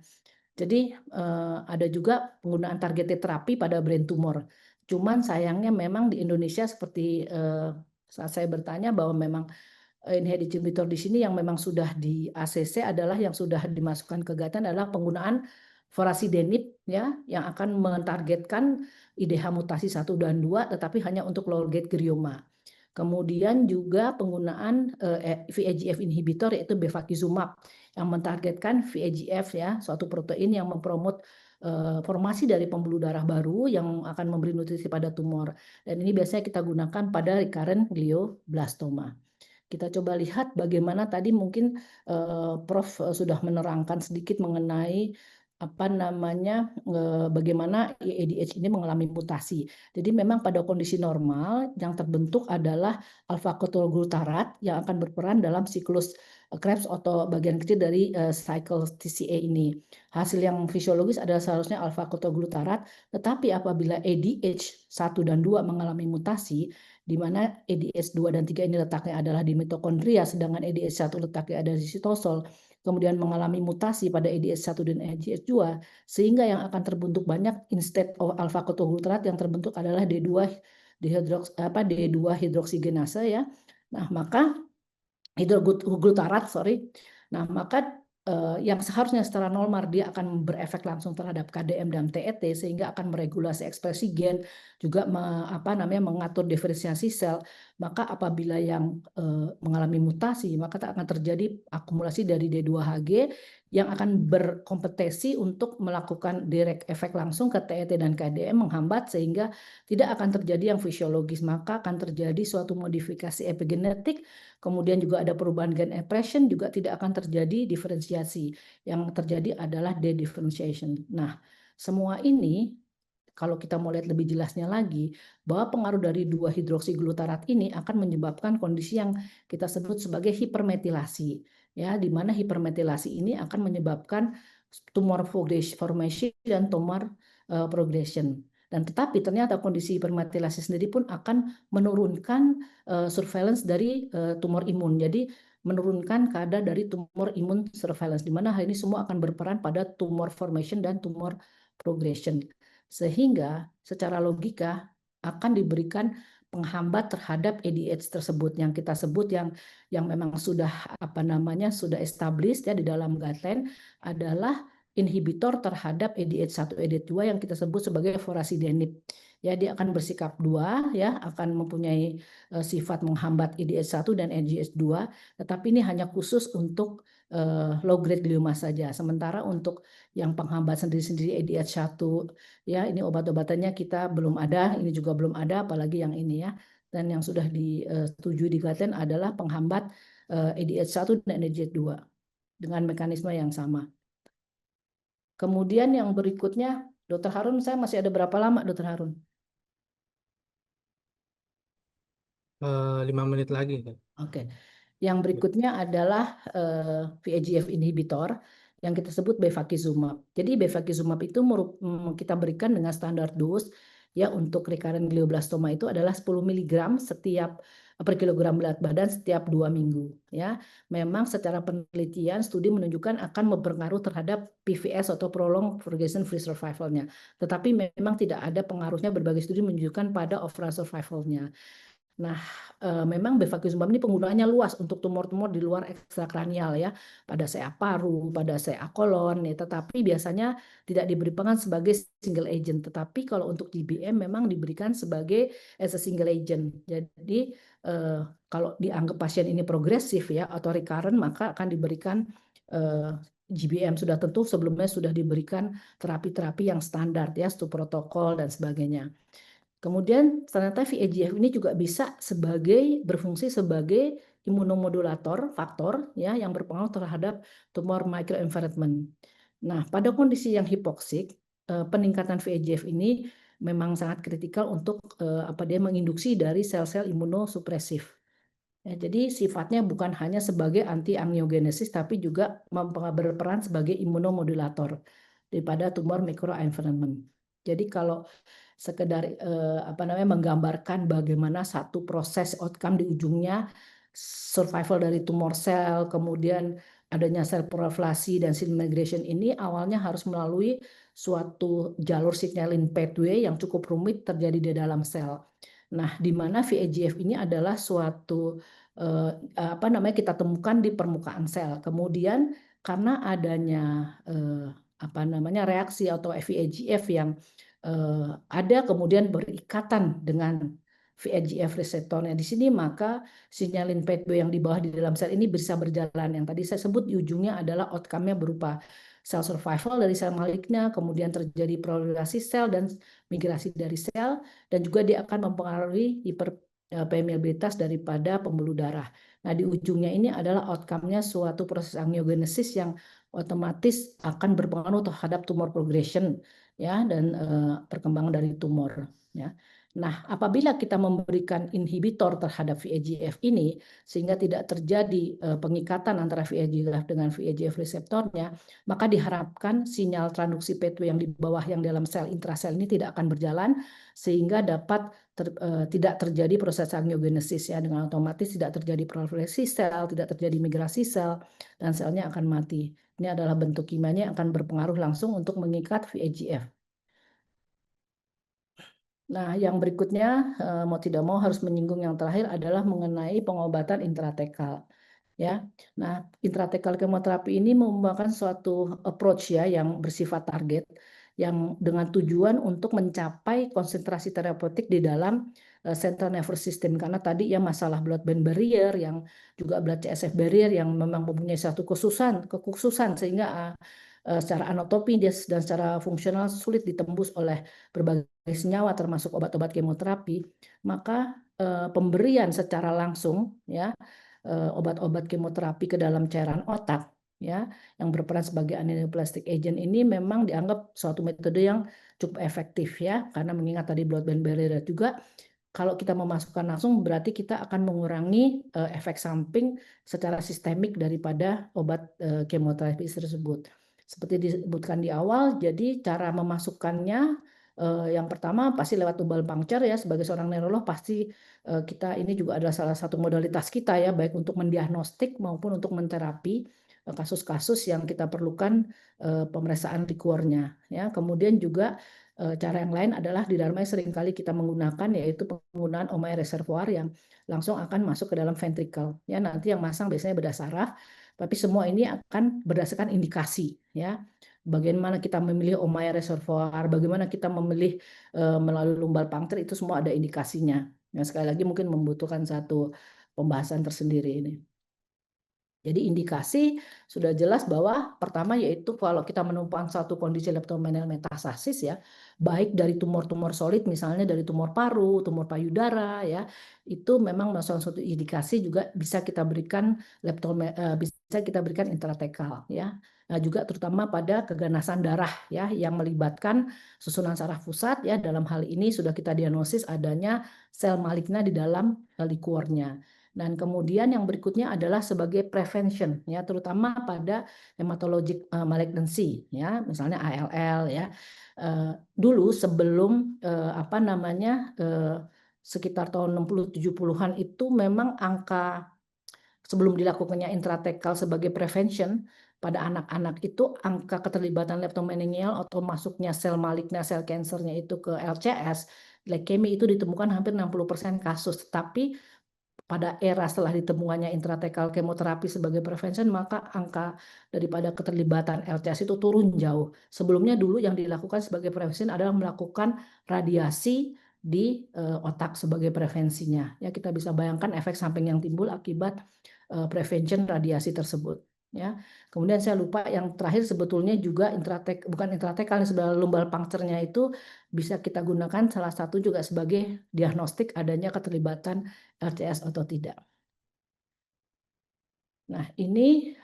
Jadi ada juga penggunaan targeted terapi pada brain tumor. Cuman sayangnya memang di Indonesia seperti saat saya bertanya bahwa memang ADH inhibitor di sini yang memang sudah di ACC adalah yang sudah dimasukkan ke guideline adalah penggunaan vorasidenib ya, yang akan mentargetkan IDH mutasi 1 dan 2 tetapi hanya untuk low grade glioma. Kemudian juga penggunaan VEGF inhibitor yaitu bevacizumab yang mentargetkan VEGF ya, suatu protein yang mempromot formasi dari pembuluh darah baru yang akan memberi nutrisi pada tumor. Dan ini biasanya kita gunakan pada recurrent glioblastoma. Kita coba lihat bagaimana tadi mungkin Prof sudah menerangkan sedikit mengenai bagaimana ADH ini mengalami mutasi. Jadi memang pada kondisi normal yang terbentuk adalah alfa-ketolglutarat yang akan berperan dalam siklus Krebs atau bagian kecil dari cycle TCA ini. Hasil yang fisiologis adalah seharusnya alfa-ketolglutarat, tetapi apabila ADH 1 dan 2 mengalami mutasi, di mana ADH 2 dan 3 ini letaknya adalah di mitokondria, sedangkan ADH 1 letaknya ada di sitosol, kemudian mengalami mutasi pada ADH 1 dan ADH 2, sehingga yang akan terbentuk banyak instead of alfa-ketolglutarat yang terbentuk adalah D2 hidroksigenase ya. Nah, maka hidroglutarat, Nah, maka yang seharusnya secara normal dia akan berefek langsung terhadap KDM dan TET sehingga akan meregulasi ekspresi gen, juga mengatur diferensiasi sel. Maka apabila yang mengalami mutasi, maka akan terjadi akumulasi dari D2HG yang akan berkompetensi untuk melakukan direct efek langsung ke TET dan KDM, menghambat sehingga tidak akan terjadi yang fisiologis, maka akan terjadi suatu modifikasi epigenetik, kemudian juga ada perubahan gen expression, juga tidak akan terjadi diferensiasi. Yang terjadi adalah dedifferentiation. Nah, semua ini kalau kita mau lihat lebih jelasnya lagi, bahwa pengaruh dari 2 hidroksiglutarat ini akan menyebabkan kondisi yang kita sebut sebagai hipermetilasi. Ya, di mana hipermetilasi ini akan menyebabkan tumor formation dan tumor progression. Dan tetapi ternyata kondisi hipermetilasi sendiri pun akan menurunkan surveillance dari tumor imun. Jadi menurunkan kadar dari tumor imun surveillance, di mana hal ini semua akan berperan pada tumor formation dan tumor progression. Sehingga secara logika akan diberikan penghambat terhadap ADH tersebut yang kita sebut yang memang sudah sudah established ya di dalam guideline adalah inhibitor terhadap ADH 1 ADH 2 yang kita sebut sebagai vorasidenib. Ya, dia akan bersikap 2 ya, akan mempunyai sifat menghambat ADH 1 dan ADH 2, tetapi ini hanya khusus untuk low grade glioma saja. Sementara untuk yang penghambat sendiri-sendiri ADH 1 ya, ini obat-obatannya kita belum ada, ini juga belum ada, apalagi yang ini ya. Dan yang sudah disetujui di guideline adalah penghambat ADH 1 dan ADH 2 dengan mekanisme yang sama. Kemudian yang berikutnya Dokter Harun, saya masih ada berapa lama, Dokter Harun? 5 menit lagi kan. Oke. Yang berikutnya adalah VEGF inhibitor yang kita sebut bevakizumab. Jadi bevakizumab itu kita berikan dengan standar dos ya untuk recurrent glioblastoma itu adalah 10 mg setiap per kilogram berat badan setiap 2 minggu ya. Memang secara penelitian studi menunjukkan akan berpengaruh terhadap PFS atau prolonged progression free survival-nya. Tetapi memang tidak ada pengaruhnya, berbagai studi menunjukkan pada overall survival-nya. Nah, memang bevakizumab ini penggunaannya luas untuk tumor-tumor di luar ekstrakranial ya, pada CA paru, pada CA kolon ya, tetapi biasanya tidak diberikan sebagai single agent. Tetapi kalau untuk GBM memang diberikan sebagai as a single agent. Jadi kalau dianggap pasien ini progresif ya atau recurrent, maka akan diberikan GBM. Sudah tentu sebelumnya sudah diberikan terapi-terapi yang standar ya, protokol dan sebagainya. Kemudian ternyata VEGF ini juga bisa berfungsi sebagai imunomodulator faktor ya yang berpengaruh terhadap tumor microenvironment. Nah, pada kondisi yang hipoksik, peningkatan VEGF ini memang sangat kritikal untuk dia menginduksi dari sel-sel imunosupresif. Ya, jadi sifatnya bukan hanya sebagai anti-angiogenesis tapi juga berperan sebagai imunomodulator daripada tumor microenvironment. Jadi kalau sekedar menggambarkan bagaimana satu proses outcome di ujungnya survival dari tumor sel, kemudian adanya sel proliferasi dan cell migration ini awalnya harus melalui suatu jalur signaling pathway yang cukup rumit terjadi di dalam sel. Nah, di mana VEGF ini adalah suatu kita temukan di permukaan sel. Kemudian karena adanya reaksi atau VEGF yang ada kemudian berikatan dengan VEGF reseptornya di sini, maka sinyalin pathway yang di bawah di dalam sel ini bisa berjalan. Yang tadi saya sebut di ujungnya adalah outcome-nya berupa sel survival dari sel maligna, kemudian terjadi proliferasi sel dan migrasi dari sel, dan juga dia akan mempengaruhi hiperpermeabilitas daripada pembuluh darah. Nah, di ujungnya ini adalah outcome-nya suatu proses angiogenesis yang otomatis akan berpengaruh terhadap tumor progression ya dan perkembangan dari tumor ya. Nah, apabila kita memberikan inhibitor terhadap VEGF ini sehingga tidak terjadi pengikatan antara VEGF dengan VEGF reseptornya, maka diharapkan sinyal transduksi pathway yang di bawah yang dalam sel intrasel ini tidak akan berjalan sehingga dapat tidak terjadi proses angiogenesis ya, dengan otomatis tidak terjadi proliferasi sel, tidak terjadi migrasi sel dan selnya akan mati. Ini adalah bentuk kimianya yang akan berpengaruh langsung untuk mengikat VEGF. Nah, yang berikutnya mau tidak mau harus menyinggung yang terakhir adalah mengenai pengobatan intratekal. Ya, nah intratekal kemoterapi ini merupakan suatu approach ya yang bersifat target, yang dengan tujuan untuk mencapai konsentrasi terapeutik di dalam central nervous system, karena tadi ya masalah blood-brain barrier yang juga blood CSF barrier yang memang mempunyai satu kekhususan sehingga secara anatomi dan secara fungsional sulit ditembus oleh berbagai senyawa termasuk obat-obat kemoterapi, maka pemberian secara langsung ya obat-obat kemoterapi ke dalam cairan otak ya yang berperan sebagai antineoplastic agent ini memang dianggap suatu metode yang cukup efektif ya, karena mengingat tadi blood-brain barrier juga kalau kita memasukkan langsung berarti kita akan mengurangi efek samping secara sistemik daripada obat kemoterapi tersebut. Seperti disebutkan di awal, jadi cara memasukkannya yang pertama pasti lewat tubal puncture ya. Sebagai seorang neurolog pasti kita ini juga adalah salah satu modalitas kita ya, baik untuk mendiagnostik maupun untuk menterapi kasus-kasus yang kita perlukan pemeriksaan liquornya ya. Kemudian juga cara yang lain adalah di dalamnya seringkali kita menggunakan yaitu penggunaan Ommaya reservoir yang langsung akan masuk ke dalam ventricle ya. Nanti yang masang biasanya bedah saraf, tapi semua ini akan berdasarkan indikasi ya. Bagaimana kita memilih Ommaya reservoir, bagaimana kita memilih melalui lumbal puncture, itu semua ada indikasinya. Nah, sekali lagi mungkin membutuhkan satu pembahasan tersendiri ini. Jadi indikasi sudah jelas bahwa pertama yaitu kalau kita menemukan satu kondisi leptomeningeal metastasis ya, baik dari tumor-tumor solid misalnya dari tumor paru, tumor payudara ya, itu memang salah satu indikasi juga bisa kita berikan intratekal ya. Nah, juga terutama pada keganasan darah ya yang melibatkan susunan saraf pusat ya, dalam hal ini sudah kita diagnosis adanya sel maligna di dalam liquornya. Dan kemudian yang berikutnya adalah sebagai prevention ya, terutama pada hematologic malignancy ya, misalnya ALL ya. Dulu sebelum sekitar tahun 60-70-an itu memang angka sebelum dilakukannya intratekal sebagai prevention pada anak-anak itu angka keterlibatan leptomeningeal atau masuknya sel maligna, sel kansernya itu ke LCS, leukemia itu ditemukan hampir 60% kasus. Tapi pada era setelah ditemukannya intratekal kemoterapi sebagai prevention, maka angka daripada keterlibatan LCS itu turun jauh. Sebelumnya dulu yang dilakukan sebagai prevention adalah melakukan radiasi di otak sebagai prevensinya. Ya, kita bisa bayangkan efek samping yang timbul akibat prevention radiasi tersebut. Ya, kemudian saya lupa yang terakhir sebetulnya juga bukan intratekal, sebenarnya lumbal puncture-nya itu bisa kita gunakan salah satu juga sebagai diagnostik adanya keterlibatan LCS atau tidak. Nah, ini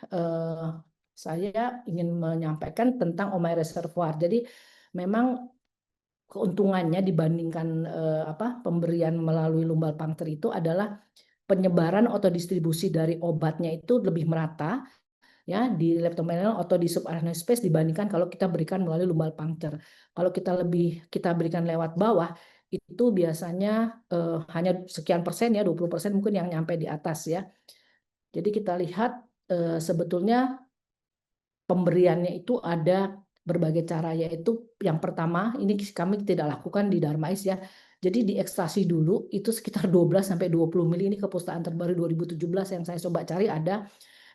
saya ingin menyampaikan tentang Ommai Reservoir. Jadi memang keuntungannya dibandingkan pemberian melalui lumbal puncture itu adalah penyebaran atau distribusi dari obatnya itu lebih merata ya di leptomeningeal atau di subarachnoid space dibandingkan kalau kita berikan melalui lumbal puncture. Kalau kita berikan lewat bawah itu biasanya hanya sekian persen ya, 20% mungkin yang nyampe di atas ya. Jadi kita lihat sebetulnya pemberiannya itu ada berbagai cara, yaitu yang pertama ini kami tidak lakukan di Darmais ya. Jadi diekstrasi dulu itu sekitar 12-20 mili, ini kepustakaan terbaru 2017 yang saya coba cari ada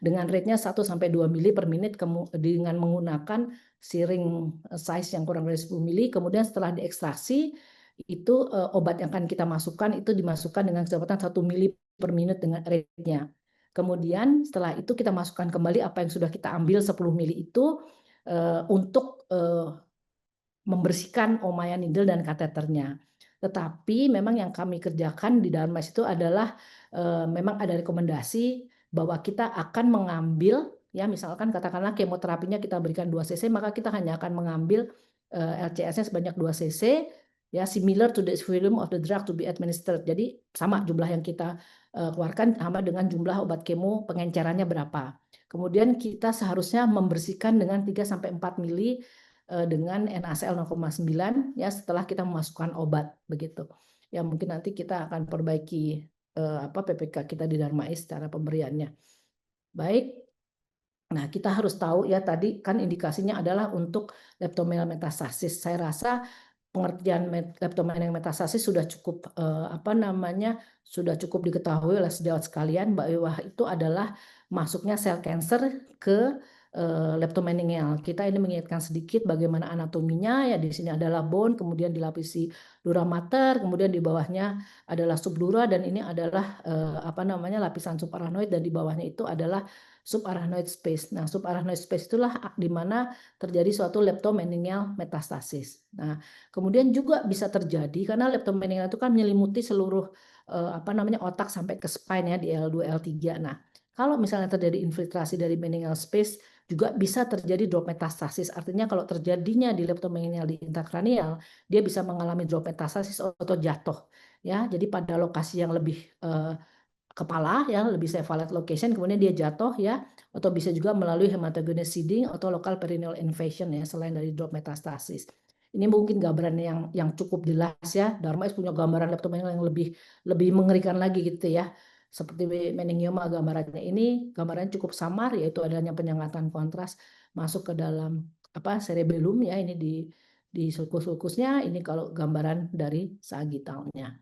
dengan rate-nya 1-2 mili per menit dengan menggunakan siring size yang kurang dari 10 mili. Kemudian setelah diekstraksi itu obat yang akan kita masukkan itu dimasukkan dengan kecepatan 1 mili per menit dengan rate-nya. Kemudian setelah itu kita masukkan kembali apa yang sudah kita ambil 10 mili itu untuk membersihkan Ommaya needle dan kateternya. Tetapi memang yang kami kerjakan di Darmais itu adalah memang ada rekomendasi bahwa kita akan mengambil ya, misalkan katakanlah kemoterapinya kita berikan 2 cc, maka kita hanya akan mengambil LCS-nya sebanyak 2 cc ya, similar to the volume of the drug to be administered. Jadi sama jumlah yang kita keluarkan sama dengan jumlah obat kemo pengencerannya berapa. Kemudian kita seharusnya membersihkan dengan 3-4 mili dengan NaCl 0,9 ya setelah kita memasukkan obat begitu. Ya mungkin nanti kita akan perbaiki PPK kita di Darmais secara pemberiannya. Baik. Nah, kita harus tahu ya tadi kan indikasinya adalah untuk leptomeningeal metastasis. Saya rasa pengertian leptomeningeal metastasis sudah cukup sudah cukup diketahui oleh sejawat sekalian bahwa itu adalah masuknya sel kanker ke leptomeningeal. Kita ini mengingatkan sedikit bagaimana anatominya ya, di sini adalah bone, kemudian dilapisi dura mater, kemudian di bawahnya adalah subdura dan ini adalah lapisan subarachnoid dan di bawahnya itu adalah subarachnoid space. Nah, subarachnoid space itulah di mana terjadi suatu leptomeningeal metastasis. Nah, kemudian juga bisa terjadi karena leptomeningeal itu kan menyelimuti seluruh otak sampai ke spine ya di L2 L3. Nah, kalau misalnya terjadi infiltrasi dari meningeal space juga bisa terjadi drop metastasis. Artinya kalau terjadinya di leptomeningeal di intrakranial, dia bisa mengalami drop metastasis atau jatuh ya. Jadi pada lokasi yang lebih kepala ya, lebih cephalic location, kemudian dia jatuh ya, atau bisa juga melalui hematogenous seeding atau local perineal invasion ya, selain dari drop metastasis. Ini mungkin gambaran yang cukup jelas ya. Darmais punya gambaran leptomeningeal yang lebih mengerikan lagi gitu ya. Seperti meningioma gambarannya ini, gambarannya cukup samar, yaitu adanya penyengatan kontras masuk ke dalam cerebellum ya, ini di sulcus-sulcusnya, ini kalau gambaran dari sagittalnya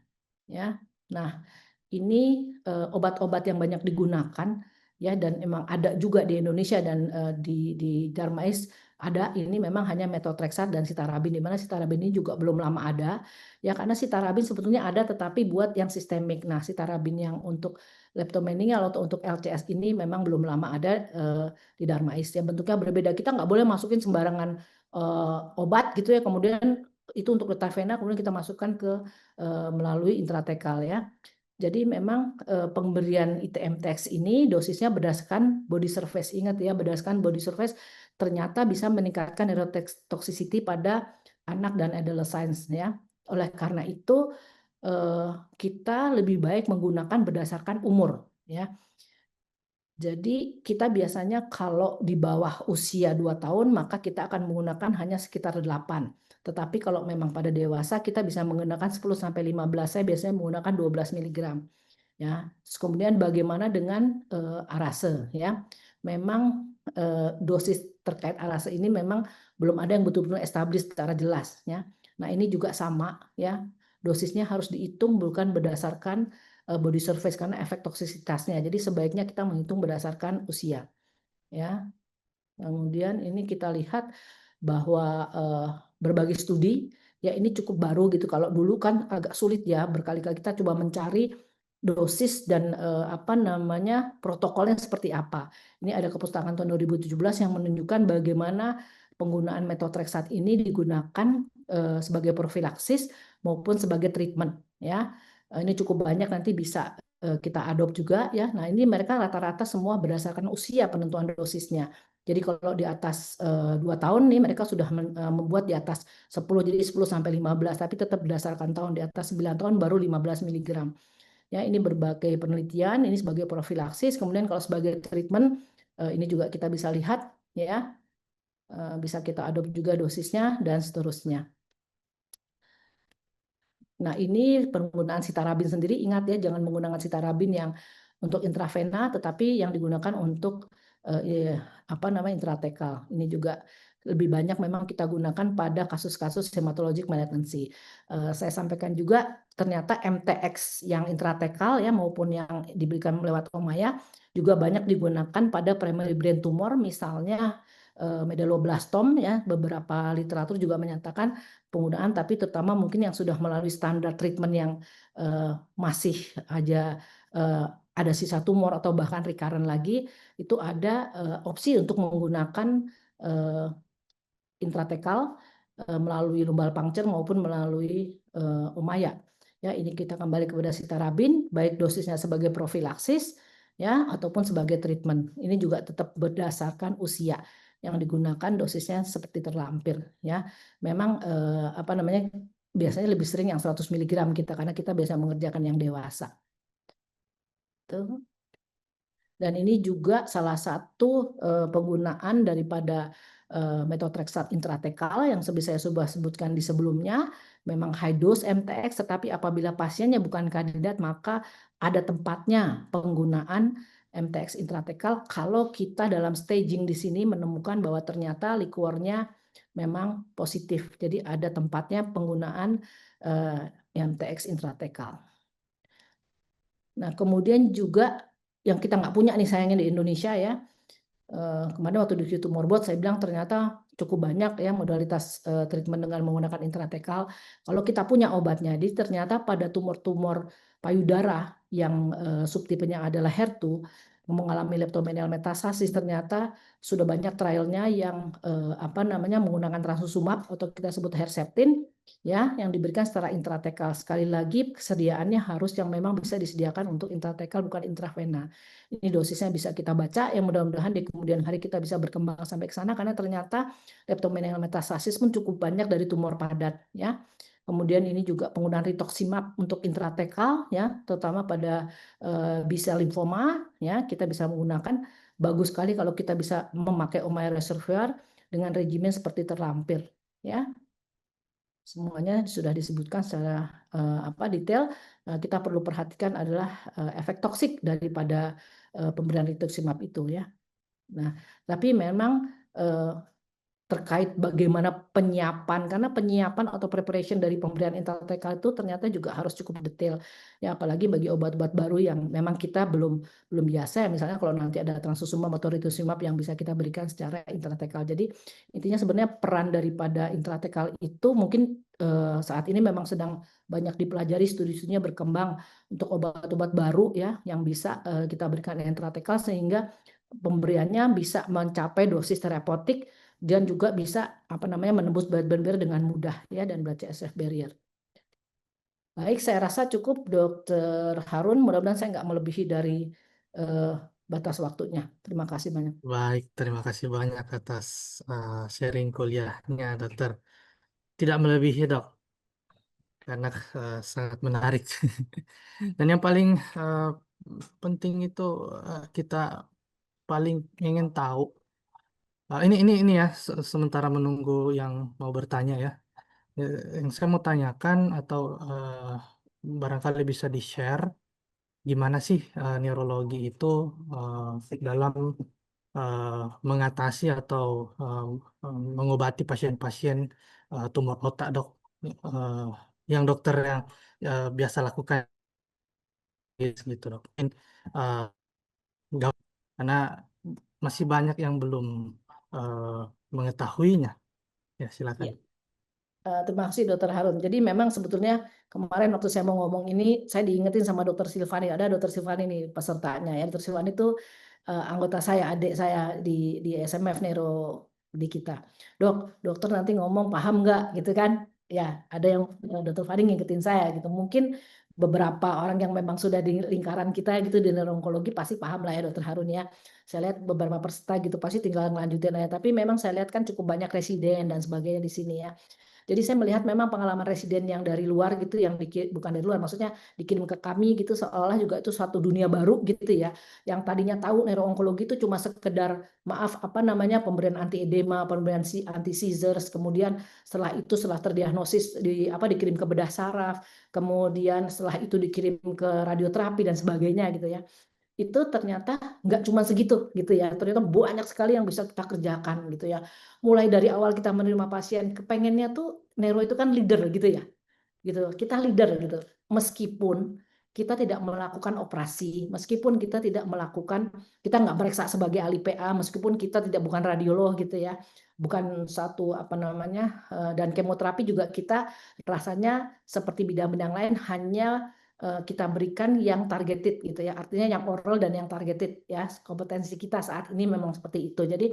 ya. Nah, ini obat-obat yang banyak digunakan ya, dan memang ada juga di Indonesia dan di Darmais ada, ini memang hanya methotrexate dan sitarabin, di mana sitarabin ini juga belum lama ada ya, karena sitarabin sebetulnya ada tetapi buat yang sistemik. Nah, sitarabin yang untuk leptomeningeal atau untuk LCS ini memang belum lama ada di Darmais ya, bentuknya berbeda. Kita nggak boleh masukin sembarangan obat gitu ya, kemudian itu untuk letavena kemudian kita masukkan ke melalui intratekal ya. Jadi memang pemberian ITM-TX ini dosisnya berdasarkan body surface. Ingat ya, berdasarkan body surface ternyata bisa meningkatkan neurotoxicity pada anak dan adolescents ya. Oleh karena itu kita lebih baik menggunakan berdasarkan umur ya. Jadi kita biasanya kalau di bawah usia 2 tahun maka kita akan menggunakan hanya sekitar 8. Tetapi kalau memang pada dewasa kita bisa menggunakan 10 sampai 15. Saya biasanya menggunakan 12 mg. Ya. Terus kemudian bagaimana dengan arase ya. Memang dosis terkait arase ini memang belum ada yang betul-betul established secara jelas ya. Nah, ini juga sama ya. Dosisnya harus dihitung bukan berdasarkan body surface karena efek toksisitasnya. Jadi sebaiknya kita menghitung berdasarkan usia. Ya. Kemudian ini kita lihat bahwa berbagai studi ya ini cukup baru gitu. Kalau dulu kan agak sulit ya, berkali-kali kita coba mencari dosis dan protokolnya seperti apa. Ini ada kepustakaan tahun 2017 yang menunjukkan bagaimana penggunaan metotrexat ini digunakan sebagai profilaksis maupun sebagai treatment ya. Ini cukup banyak, nanti bisa kita adopt juga ya. Nah, ini mereka rata-rata semua berdasarkan usia penentuan dosisnya. Jadi kalau di atas 2 tahun nih mereka sudah membuat di atas 10, jadi 10 sampai 15, tapi tetap berdasarkan tahun. Di atas 9 tahun baru 15 mg. Ya, ini berbagai penelitian, ini sebagai profilaksis. Kemudian kalau sebagai treatment, ini juga kita bisa lihat ya. Bisa kita adopt juga dosisnya dan seterusnya. Nah, ini penggunaan sitarabin sendiri, ingat ya, jangan menggunakan sitarabin yang untuk intravena, tetapi yang digunakan untuk intratekal. Ini juga lebih banyak memang kita gunakan pada kasus-kasus hematologic malignancy. Saya sampaikan juga ternyata MTX yang intratekal ya maupun yang diberikan lewat omaya juga banyak digunakan pada primary brain tumor, misalnya megaloblastom ya. Beberapa literatur juga menyatakan penggunaan, tapi terutama mungkin yang sudah melalui standar treatment yang masih aja ada sisa tumor atau bahkan recurrent lagi, itu ada opsi untuk menggunakan intratekal melalui lumbal puncture maupun melalui omaya. Ya, ini kita kembali kepada sitarabin, baik dosisnya sebagai profilaksis ya ataupun sebagai treatment. Ini juga tetap berdasarkan usia yang digunakan, dosisnya seperti terlampir ya. Memang biasanya lebih sering yang 100 mg kita karena kita biasa mengerjakan yang dewasa. Tuh. Dan ini juga salah satu penggunaan daripada metotrexat intratekal yang saya sudah sebutkan di sebelumnya, memang high dose MTX, tetapi apabila pasiennya bukan kandidat maka ada tempatnya penggunaan MTX intratekal kalau kita dalam staging di sini menemukan bahwa ternyata liquornya memang positif. Jadi ada tempatnya penggunaan MTX intratekal. Nah, kemudian juga yang kita nggak punya nih sayangnya di Indonesia ya. Kemarin waktu di Tumor Board saya bilang ternyata cukup banyak ya modalitas treatment dengan menggunakan intratekal. Kalau kita punya obatnya, jadi ternyata pada tumor-tumor payudara yang subtipenya adalah HER2 mengalami leptomeningeal metastasis, ternyata sudah banyak trialnya yang menggunakan trastuzumab atau kita sebut Herceptin ya, yang diberikan secara intratekal. Sekali lagi kesediaannya harus yang memang bisa disediakan untuk intratekal bukan intravena. Ini dosisnya bisa kita baca, yang mudah-mudahan di kemudian hari kita bisa berkembang sampai ke sana karena ternyata leptomeningeal metastasis pun cukup banyak dari tumor padat ya. Kemudian ini juga penggunaan rituximab untuk intratekal ya, terutama pada B-cell lymphoma ya, kita bisa menggunakan. Bagus sekali kalau kita bisa memakai Ommaya reservoir dengan regimen seperti terlampir ya. Semuanya sudah disebutkan secara detail. Kita perlu perhatikan adalah efek toksik daripada pemberian rituximab itu ya. Nah, tapi memang terkait bagaimana penyiapan, karena penyiapan atau preparation dari pemberian intratekal itu ternyata juga harus cukup detail ya, apalagi bagi obat-obat baru yang memang kita belum biasa ya, misalnya kalau nanti ada trastuzumab atau rituximab yang bisa kita berikan secara intratekal. Jadi intinya sebenarnya peran daripada intratekal itu mungkin saat ini memang sedang banyak dipelajari, studi-studinya berkembang untuk obat-obat baru ya yang bisa kita berikan intratekal sehingga pemberiannya bisa mencapai dosis terapeutik dan juga bisa menembus blood-brain barrier dengan mudah ya, dan blood CSF barrier. Baik, saya rasa cukup Dr. Harun, mudah-mudahan saya nggak melebihi dari batas waktunya. Terima kasih banyak. Baik, terima kasih banyak atas sharing kuliahnya, Dokter. Tidak melebihi, Dok, karena sangat menarik. Dan yang paling penting itu kita paling ingin tahu. Ini ya, sementara menunggu yang mau bertanya ya. Yang saya mau tanyakan atau barangkali bisa di-share gimana sih neurologi itu dalam mengatasi atau mengobati pasien-pasien tumor otak, Dok. Eh, yang dokter yang biasa lakukan gitu, Dok. Mungkin, nggak, karena masih banyak yang belum mengetahuinya. Ya, silakan. Iya. Terima kasih Dokter Harun. Jadi memang sebetulnya kemarin waktu saya mau ngomong ini, saya diingetin sama Dokter Silvani. Ada Dokter Silvani nih pesertanya ya. Dokter Silvani itu anggota saya, adik saya di SMF Neuro di kita. Dokter nanti ngomong paham nggak gitu kan? Ya, ada yang Dokter Fani ngingetin saya gitu. Mungkin beberapa orang yang memang sudah di lingkaran kita gitu di neuroonkologi pasti paham lah ya Dokter Harun ya. Saya lihat beberapa peserta gitu pasti tinggal ngelanjutin aja. Tapi memang saya lihat kan cukup banyak residen dan sebagainya di sini ya. Jadi saya melihat memang pengalaman residen yang dari luar gitu, yang bukan dari luar, maksudnya dikirim ke kami gitu, seolah juga itu suatu dunia baru gitu ya. Yang tadinya tahu neuroonkologi itu cuma sekedar maaf apa namanya pemberian anti edema, pemberian anti seizures, kemudian setelah terdiagnosis dikirim ke bedah saraf, kemudian setelah itu dikirim ke radioterapi dan sebagainya gitu ya. Itu ternyata nggak cuma segitu gitu ya, ternyata banyak sekali yang bisa kita kerjakan gitu ya. Mulai dari awal kita menerima pasien, kepengennya tuh neuro itu kan leader gitu ya, gitu. Kita leader gitu, meskipun kita tidak melakukan operasi, meskipun kita tidak melakukan, kita nggak meriksa sebagai ahli PA, meskipun kita bukan radiolog gitu ya, bukan satu apa namanya, dan kemoterapi juga kita rasanya seperti bidang-bidang lain hanya kita berikan yang targeted gitu ya, artinya yang oral dan yang targeted ya, kompetensi kita saat ini memang seperti itu. Jadi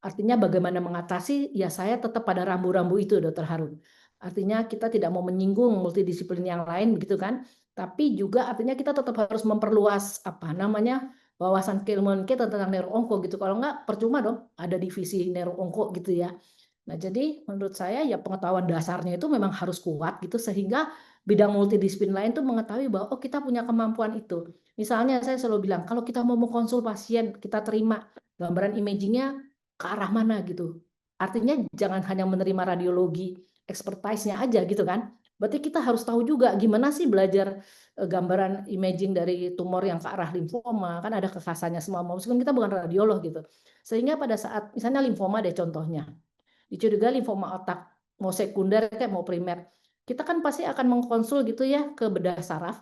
artinya bagaimana mengatasi, ya saya tetap pada rambu-rambu itu Dokter Harun. Artinya kita tidak mau menyinggung multidisiplin yang lain begitu kan, tapi juga artinya kita tetap harus memperluas apa namanya wawasan keilmuan kita tentang neuroonko gitu. Kalau enggak percuma dong ada divisi neuroonko gitu ya. Nah, jadi menurut saya ya pengetahuan dasarnya itu memang harus kuat gitu sehingga bidang multidisiplin lain tuh mengetahui bahwa oh kita punya kemampuan itu. Misalnya saya selalu bilang kalau kita mau konsul pasien, kita terima gambaran imagingnya ke arah mana gitu. Artinya jangan hanya menerima radiologi expertise-nya aja gitu kan. Berarti kita harus tahu juga gimana sih belajar gambaran imaging dari tumor yang ke arah limfoma, kan ada kekhasannya semua, meskipun kita bukan radiolog gitu. Sehingga pada saat misalnya limfoma deh contohnya, dicurigai limfoma otak, mau sekunder kayak mau primer, kita kan pasti akan mengkonsul gitu ya ke bedah saraf.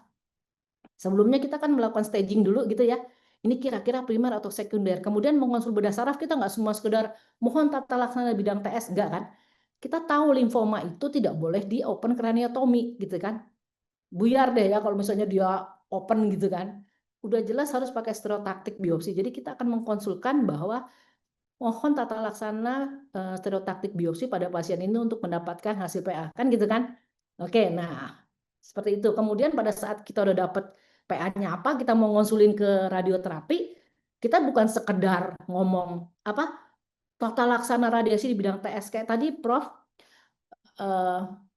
Sebelumnya kita kan melakukan staging dulu gitu ya. Ini kira-kira primer atau sekunder. Kemudian mengonsul bedah saraf kita nggak semua sekedar mohon tata laksana bidang TS, enggak kan. Kita tahu limfoma itu tidak boleh di open craniotomy gitu kan. Buyar deh ya kalau misalnya dia open gitu kan. Udah jelas harus pakai stereotaktik biopsi. Jadi kita akan mengkonsulkan bahwa mohon tata laksana stereotaktik biopsi pada pasien ini untuk mendapatkan hasil PA. Kan gitu kan? Oke, nah seperti itu. Kemudian pada saat kita udah dapat PA-nya apa, kita mau ngonsulin ke radioterapi, kita bukan sekedar ngomong apa tata laksana radiasi di bidang TS kayak tadi Prof.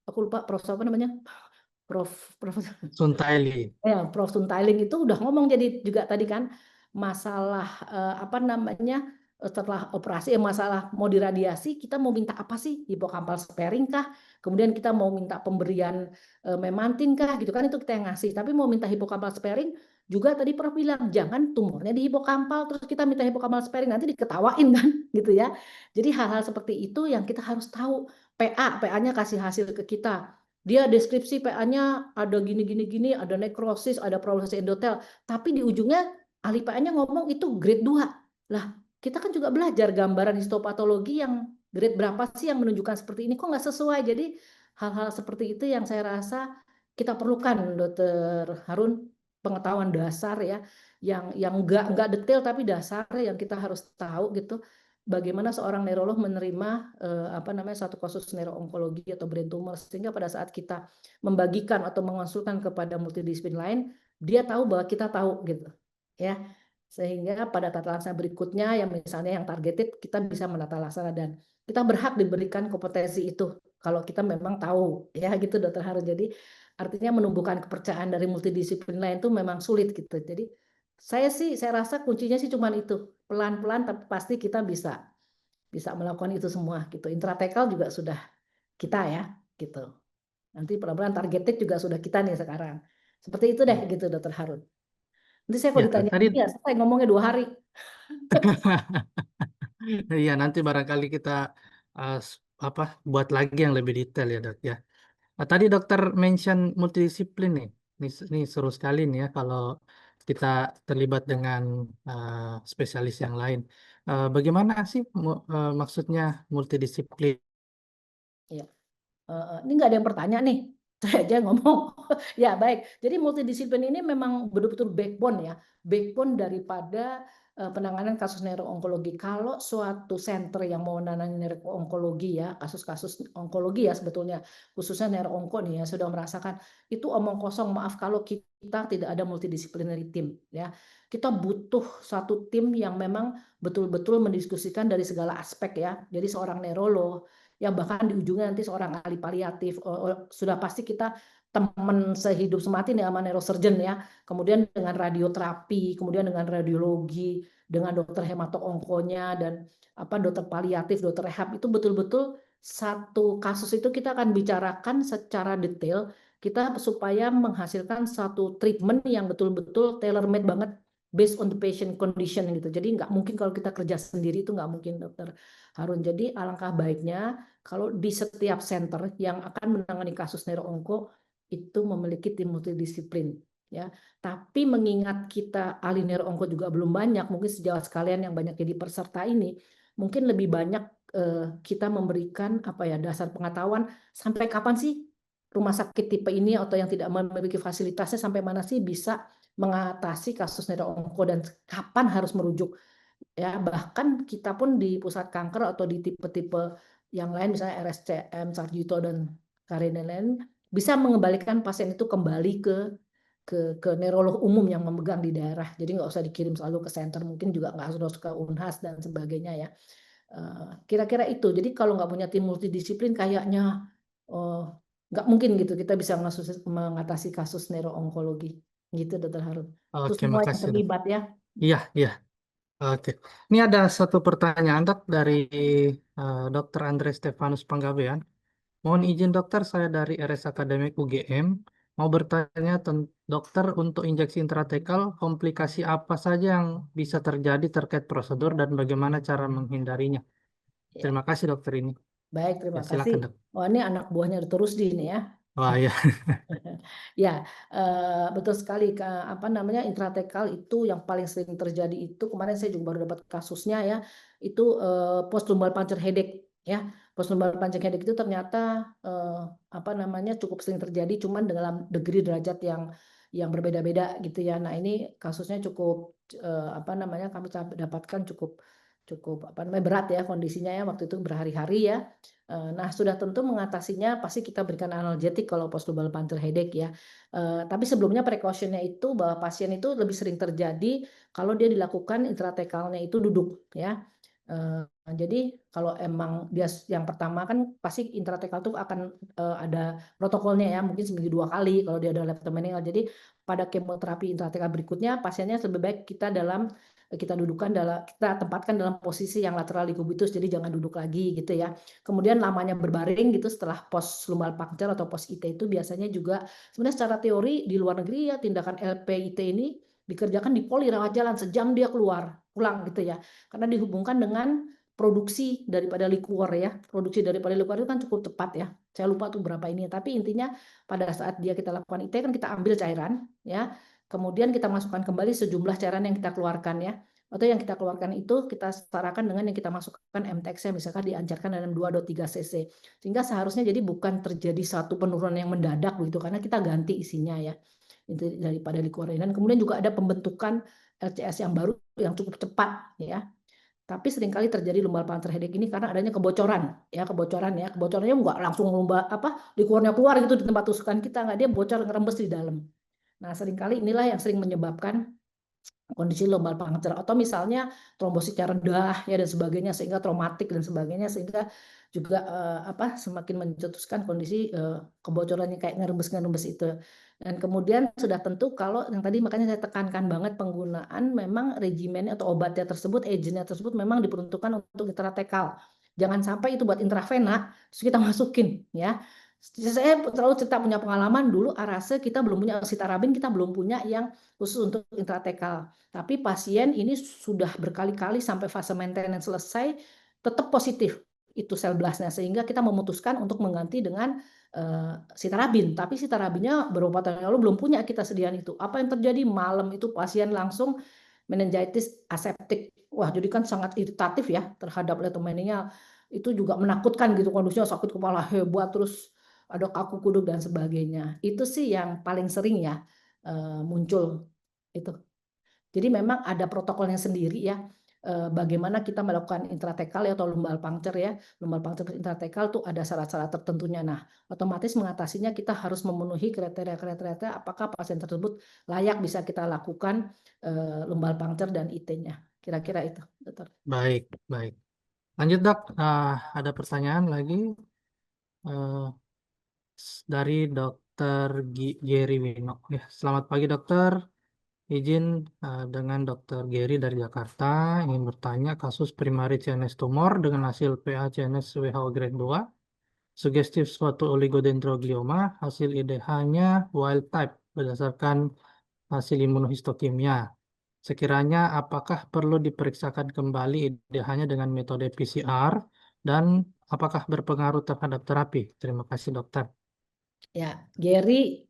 Aku lupa Prof apa namanya? Prof. Suntaili. Ya, Prof. Suntailing itu udah ngomong jadi juga tadi kan masalah apa namanya setelah operasi masalah mau diradiasi kita mau minta apa sih, hipokampal sparing kah, kemudian kita mau minta pemberian memantin kah gitu kan, itu kita yang ngasih. Tapi mau minta hipokampal sparing juga tadi Prof bilang jangan tumornya di hipokampal terus kita minta hipokampal sparing nanti diketawain kan gitu ya. Jadi hal-hal seperti itu yang kita harus tahu. PA-nya kasih hasil ke kita, dia deskripsi PA-nya ada gini, ada nekrosis, ada prolapse endotel, tapi di ujungnya ahli PA-nya ngomong itu grade 2. Lah, kita kan juga belajar gambaran histopatologi yang grade berapa sih yang menunjukkan seperti ini, kok nggak sesuai. Jadi hal-hal seperti itu yang saya rasa kita perlukan, Dokter Harun, pengetahuan dasar ya, yang nggak detail tapi dasar yang kita harus tahu gitu. Bagaimana seorang neurolog menerima apa namanya satu kasus neuroonkologi atau brain tumor, sehingga pada saat kita membagikan atau mengonsulkan kepada multidisiplin lain, dia tahu bahwa kita tahu gitu ya. Sehingga pada tata laksana berikutnya yang misalnya yang targeted kita bisa menata laksana dan kita berhak diberikan kompetensi itu kalau kita memang tahu ya gitu Dokter Harun. Jadi artinya menumbuhkan kepercayaan dari multidisiplin lain itu memang sulit gitu. Jadi saya rasa kuncinya sih cuma itu, pelan-pelan tapi pasti kita bisa melakukan itu semua gitu. Intratekal juga sudah kita ya gitu. Nanti pelan-pelan targeted juga sudah kita nih sekarang. Seperti itu deh gitu Dokter Harun. Nanti saya kalau Ya, ditanya tadi ya saya ngomongnya 2 hari. iya nanti barangkali kita buat lagi yang lebih detail ya Dok ya. Tadi dokter mention multidisiplin nih. Ini seru sekali nih ya kalau kita terlibat dengan spesialis yang lain. Bagaimana sih maksudnya multidisiplin? Iya. Ini nggak ada yang bertanya nih, saya aja ngomong. Ya baik, jadi multidisiplin ini memang betul-betul backbone daripada penanganan kasus neuroonkologi. Kalau suatu center yang mau menangani neuroonkologi ya, kasus-kasus onkologi ya sebetulnya, khususnya neuroonko nih ya, sudah merasakan itu omong kosong, maaf kalau kita tidak ada multidisciplinary team ya. Kita butuh satu tim yang memang betul-betul mendiskusikan dari segala aspek ya. Jadi seorang neurolog, ya bahkan di ujungnya nanti seorang ahli paliatif, sudah pasti kita teman sehidup semati nih sama neurosurgeon ya, kemudian dengan radioterapi, kemudian dengan radiologi, dengan dokter hemato-onkonya dan dokter paliatif, dokter rehab, itu betul-betul satu kasus itu kita akan bicarakan secara detail kita supaya menghasilkan satu treatment yang betul-betul tailor-made banget based on the patient condition gitu. Jadi nggak mungkin kalau kita kerja sendiri itu nggak mungkin Dokter Harun. Jadi alangkah baiknya kalau di setiap center yang akan menangani kasus neuroonko itu memiliki tim multidisiplin ya. Tapi mengingat kita ahli neuroonko juga belum banyak, mungkin sejawat sekalian yang banyak jadi peserta ini, mungkin lebih banyak kita memberikan dasar pengetahuan sampai kapan sih rumah sakit tipe ini atau yang tidak memiliki fasilitasnya sampai mana sih bisa mengatasi kasus neuroonko dan kapan harus merujuk ya. Bahkan kita pun di pusat kanker atau di tipe-tipe yang lain misalnya RSCM, Sarjito dan Karin bisa mengembalikan pasien itu kembali ke neurolog umum yang memegang di daerah. Jadi nggak usah dikirim selalu ke center, mungkin juga nggak harus ke Unhas dan sebagainya ya. Kira-kira itu. Jadi kalau nggak punya tim multidisiplin kayaknya nggak mungkin gitu kita bisa mengatasi kasus neuroonkologi gitu Dokter Harun. Itu Oke, semua yang makasih Dok. terlibat ya. Iya. Oke. Ini ada satu pertanyaan Dok dari Dr. Andre Stefanus Panggabean. Mohon izin dokter, saya dari RS Akademik UGM. Mau bertanya dokter, untuk injeksi intratekal, komplikasi apa saja yang bisa terjadi terkait prosedur dan bagaimana cara menghindarinya? Ya. Terima kasih dokter ini. Baik, terima Ya, silakan kasih. Dok. Oh, ini anak buahnya terus di ini ya. Wah ya. Ya, betul sekali. Intratekal itu yang paling sering terjadi itu kemarin saya juga baru dapat kasusnya ya. Itu post lumbar puncture headache ya. Post lumbar puncture headache itu ternyata cukup sering terjadi, cuman dalam degree derajat yang berbeda-beda gitu ya. Nah ini kasusnya cukup kami dapatkan cukup berat ya kondisinya ya, waktu itu berhari-hari ya. Nah, sudah tentu mengatasinya pasti kita berikan analgetik kalau post-lumbar puncture headache ya. Tapi sebelumnya precautionnya itu bahwa pasien itu lebih sering terjadi kalau dia dilakukan intratekalnya itu duduk ya. Jadi kalau emang dia yang pertama kan pasti intratekal itu akan ada protokolnya ya, mungkin seminggu 2 kali kalau dia ada leptomeningal. Jadi pada kemoterapi intratekal berikutnya pasiennya lebih baik kita tempatkan dalam posisi yang lateral dikubitus, jadi jangan duduk lagi gitu ya. Kemudian lamanya berbaring gitu setelah post lumbar puncture atau post IT itu biasanya juga sebenarnya secara teori di luar negeri ya tindakan LPIT ini dikerjakan di poli rawat jalan sejam dia pulang gitu ya. Karena dihubungkan dengan produksi daripada liquor ya. Produksi daripada liquor itu kan cukup tepat ya. Saya lupa tuh berapa ini, tapi intinya pada saat kita lakukan IT kan kita ambil cairan ya. Kemudian kita masukkan kembali sejumlah cairan yang kita keluarkan ya. Atau yang kita keluarkan itu kita setarakan dengan yang kita masukkan MTX-nya, misalkan diancarkan dalam 2 atau 3 cc. Sehingga seharusnya jadi bukan terjadi satu penurunan yang mendadak begitu, karena kita ganti isinya ya. Itu daripada dikeluarin. Dan kemudian juga ada pembentukan LCS yang baru yang cukup cepat ya. Tapi seringkali terjadi lumbar puncture headache ini karena adanya kebocorannya nggak langsung liquornya keluar gitu di tempat tusukan kita, nggak, dia bocor ngerembes di dalam. Nah seringkali inilah yang sering menyebabkan kondisi lumbal pancer, atau misalnya trombositnya rendah ya dan sebagainya, sehingga traumatik dan sebagainya, sehingga juga semakin mencetuskan kondisi kebocorannya kayak ngerembes itu. Dan kemudian sudah tentu kalau yang tadi makanya saya tekankan banget, penggunaan memang regimennya atau obatnya tersebut, agentnya tersebut memang diperuntukkan untuk intratekal. Jangan sampai itu buat intravena terus kita masukin ya. Saya terlalu cerita punya pengalaman dulu Arase kita belum punya, Sitarabin kita belum punya yang khusus untuk intratekal. Tapi pasien ini sudah berkali-kali sampai fase maintenance selesai, tetap positif itu sel blastnya, sehingga kita memutuskan untuk mengganti dengan sitarabin. Tapi sitarabinnya beberapa tahun lalu belum punya kita sediaan itu. Apa yang terjadi? Malam itu pasien langsung meningitis aseptik. Wah, jadi kan sangat iritatif ya terhadap leishmania. Itu juga menakutkan gitu, kondisinya sakit kepala hebat, terus ada kaku kuduk dan sebagainya. Itu sih yang paling sering ya muncul itu. Jadi memang ada protokolnya sendiri ya, bagaimana kita melakukan intratekal ya, atau lumbal puncture ya. Lumbal puncture intratekal tuh ada syarat-syarat tertentunya. Nah, otomatis mengatasinya kita harus memenuhi kriteria-kriteria apakah pasien tersebut layak bisa kita lakukan lumbal puncture dan IT-nya. Kira-kira itu, dokter. Baik, baik. Lanjut dok, ada pertanyaan lagi dari dokter Gary Wino. Ya, selamat pagi dokter. Izin dengan dokter Gary dari Jakarta ingin bertanya kasus primary CNS tumor dengan hasil PA CNS WHO grade 2. Sugestif suatu oligodendroglioma, hasil IDH-nya wild type berdasarkan hasil imunohistokimia. Sekiranya apakah perlu diperiksakan kembali IDH-nya dengan metode PCR dan apakah berpengaruh terhadap terapi? Terima kasih dokter. Ya, Gary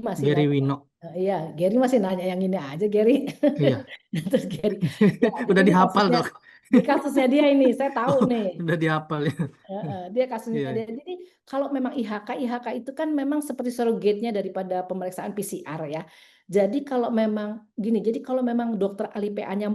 masih Gary nanya. Wino. Iya, Gary masih nanya yang ini aja, Gary. Iya. Terus Gary, ya, Udah ini dihafal kasusnya, dok. di kasusnya dia ini, saya tahu Oh, nih. udah dihafal ya. Dia kasusnya Iya. dia. Jadi kalau memang IHK itu kan memang seperti surrogate-nya daripada pemeriksaan PCR ya. Jadi kalau memang gini, jadi kalau memang dokter ahli PA-nya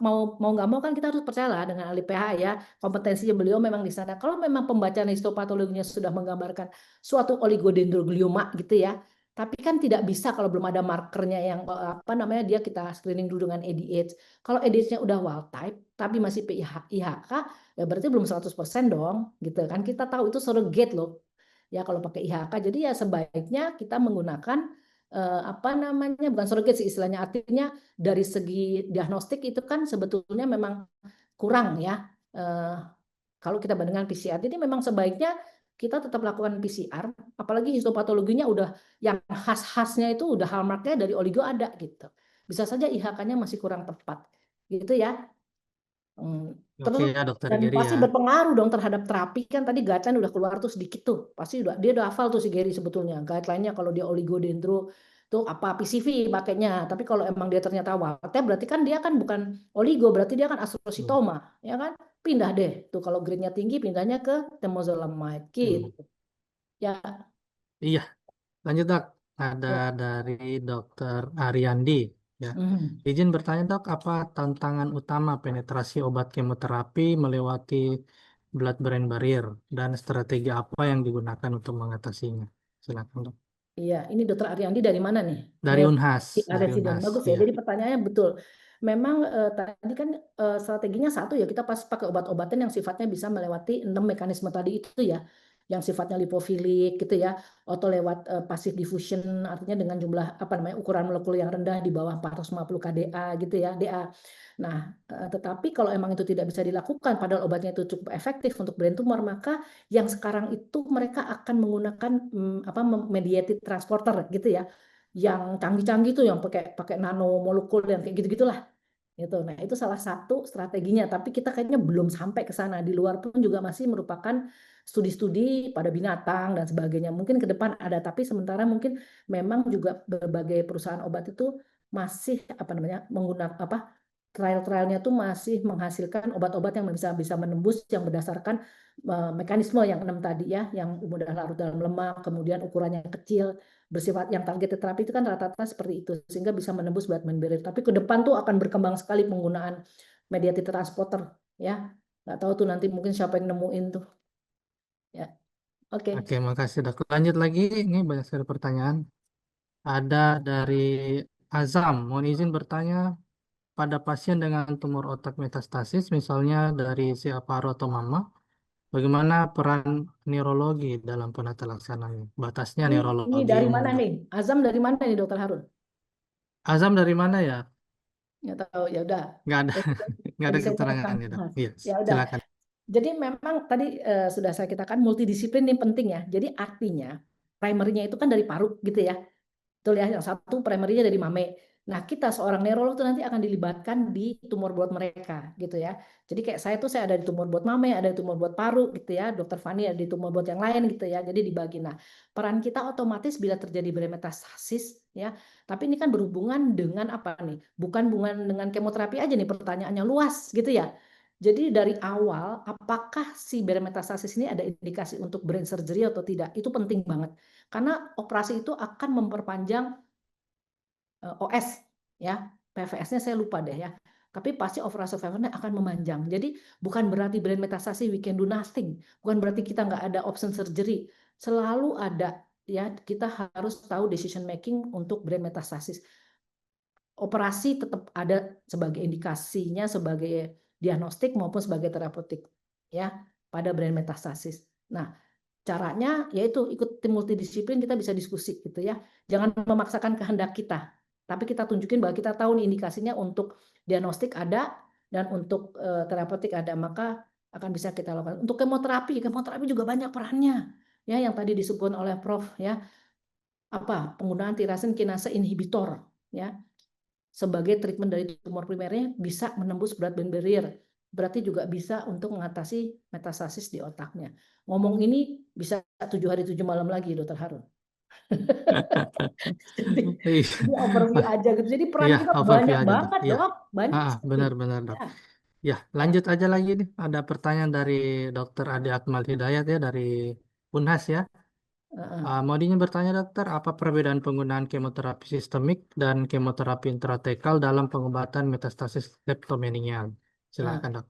mau nggak mau kan kita harus percaya dengan ahli PA ya, kompetensinya beliau memang di sana. Kalau memang pembacaan histopatologinya sudah menggambarkan suatu oligodendroglioma gitu ya, tapi kan tidak bisa kalau belum ada markernya yang dia kita screening dulu dengan ADH. Kalau ADH-nya udah wild type tapi masih IHK, ya berarti belum 100% dong gitu kan. Kita tahu itu surrogate loh ya kalau pakai IHK. Jadi ya sebaiknya kita menggunakan bukan surrogate sih istilahnya, artinya dari segi diagnostik itu kan sebetulnya memang kurang ya kalau kita bandingkan PCR. Jadi memang sebaiknya kita tetap lakukan PCR, apalagi histopatologinya udah yang khas-khasnya itu udah hallmarknya dari oligo ada gitu. Bisa saja IHK-nya masih kurang tepat gitu ya. Terus Oke ya dokter dan Gary pasti ya. berpengaruh dong terhadap terapi, kan tadi guideline udah keluar tuh sedikit tuh, pasti dia udah hafal tuh si Gary sebetulnya guideline-nya kalau dia oligodendro tuh apa PCV pakainya. Tapi kalau emang dia ternyata wild-type berarti kan dia kan bukan oligo, berarti dia kan astrocytoma ya kan, pindah deh tuh kalau grade-nya tinggi pindahnya ke temozolomide gitu ya. Iya, lanjut dok. Ada dari dokter Ariandi. Ya. Izin bertanya dok, apa tantangan utama penetrasi obat kemoterapi melewati blood-brain barrier dan strategi apa yang digunakan untuk mengatasinya? Silakan dok. Iya, ini dokter Ariandi dari mana nih? Dari Unhas. Dari Residen. Unhas. Bagus ya. Iya. Jadi pertanyaannya betul. Memang tadi kan strateginya satu ya, kita pas pakai obat-obatan yang sifatnya bisa melewati 6 mekanisme tadi itu ya, yang sifatnya lipofilik gitu ya, atau lewat passive diffusion, artinya dengan jumlah ukuran molekul yang rendah di bawah 450 kDa gitu ya, DA. Nah, tetapi kalau emang itu tidak bisa dilakukan padahal obatnya itu cukup efektif untuk brain tumor, maka yang sekarang itu mereka akan menggunakan mediated transporter gitu ya, yang canggih-canggih tuh yang pakai nanomolekul yang kayak gitu-gitulah gitu. Nah, itu salah satu strateginya, tapi kita kayaknya belum sampai ke sana. Di luar pun juga masih merupakan studi-studi pada binatang dan sebagainya. Mungkin ke depan ada, tapi sementara mungkin memang juga berbagai perusahaan obat itu masih menggunakan trial-trialnya tuh masih menghasilkan obat-obat yang bisa menembus yang berdasarkan mekanisme yang 6 tadi ya, yang mudah larut dalam lemak, kemudian ukurannya kecil, bersifat yang targeted terapi itu kan rata-rata seperti itu, sehingga bisa menembus blood-brain barrier. Tapi ke depan tuh akan berkembang sekali penggunaan mediated transporter ya. Nggak tahu tuh nanti mungkin siapa yang nemuin tuh. Ya. Oke. Oke, makasih dok. Lanjut lagi, ini banyak sekali pertanyaan. Ada dari Azam, mohon izin bertanya, pada pasien dengan tumor otak metastasis, misalnya dari usia paru atau mama, bagaimana peran neurologi dalam penata laksananya? Batasnya Ini neurologi dari umum, mana Dok. nih? Azam dari mana nih, Dokter Harun? Azam dari mana ya? Nggak tahu, ya udah. Nggak ada, nggak ada Tadi saya tanyakan. keterangannya, Dok. Iya, Ya udah. silakan. Jadi memang tadi sudah saya katakan multidisiplin ini penting ya. Jadi artinya primernya itu kan dari paru gitu ya. Betul ya, yang satu primernya dari mame. Nah, kita seorang neurolog tuh nanti akan dilibatkan di tumor buat mereka gitu ya. Jadi kayak saya tuh saya ada di tumor buat mame, ada di tumor buat paru gitu ya. Dokter Fani ada di tumor buat yang lain gitu ya. Jadi dibagi. Nah, peran kita otomatis bila terjadi bremetastasis ya. Tapi ini kan berhubungan dengan apa nih? Bukan hubungan dengan kemoterapi aja nih, pertanyaannya luas gitu ya. Jadi dari awal, apakah si bremetastasis ini ada indikasi untuk brain surgery atau tidak? Itu penting banget. Karena operasi itu akan memperpanjang OS ya. PFS-nya saya lupa deh ya. Tapi pasti overall survival-nya akan memanjang. Jadi bukan berarti brain metastasis we can do nothing. Bukan berarti kita nggak ada option surgery. Selalu ada ya. Kita harus tahu decision making untuk brain metastasis. Operasi tetap ada sebagai indikasinya, sebagai diagnostik maupun sebagai terapeutik ya pada brain metastasis. Nah, caranya yaitu ikut tim multidisiplin, kita bisa diskusi gitu ya. Jangan memaksakan kehendak kita, tapi kita tunjukin bahwa kita tahu nih indikasinya untuk diagnostik ada dan untuk terapeutik ada, maka akan bisa kita lakukan. Untuk kemoterapi juga banyak perannya ya, yang tadi disebut oleh Prof ya, apa penggunaan tirasin kinase inhibitor ya sebagai treatment dari tumor primernya bisa menembus blood-brain barrier. Berarti juga bisa untuk mengatasi metastasis di otaknya. Ngomong ini bisa 7 hari 7 malam lagi, Dokter Harun. Jadi overview aja gitu. Jadi peran Iya, kita overview banyak aja, Dok. banget, Iya. Dok. Banyak sekali. Benar-benar, Dok. Ya. Ya, lanjut aja lagi nih. Ada pertanyaan dari Dr. Ade Akmal Hidayat ya dari Unhas ya. Modinya bertanya, Dokter, apa perbedaan penggunaan kemoterapi sistemik dan kemoterapi intratekal dalam pengobatan metastasis leptomeningeal? Silakan, Dok.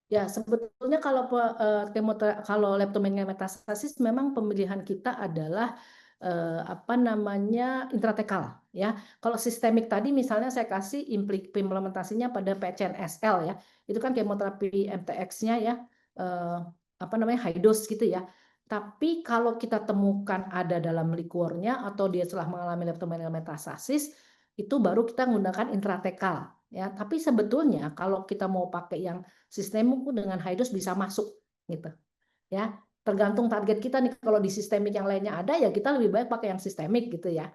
Ya, sebetulnya kalau leptomania metastasis memang pemilihan kita adalah apa namanya intratekal ya. Kalau sistemik tadi misalnya saya kasih implementasinya pada PCNSL ya. Itu kan kemoterapi MTX-nya ya apa namanya high dose gitu ya. Tapi kalau kita temukan ada dalam liquornya atau dia telah mengalami leptomania metastasis, itu baru kita menggunakan intratekal ya. Tapi sebetulnya kalau kita mau pakai yang sistemik dengan high dose bisa masuk gitu ya, tergantung target kita nih. Kalau di sistemik yang lainnya ada ya kita lebih baik pakai yang sistemik gitu ya.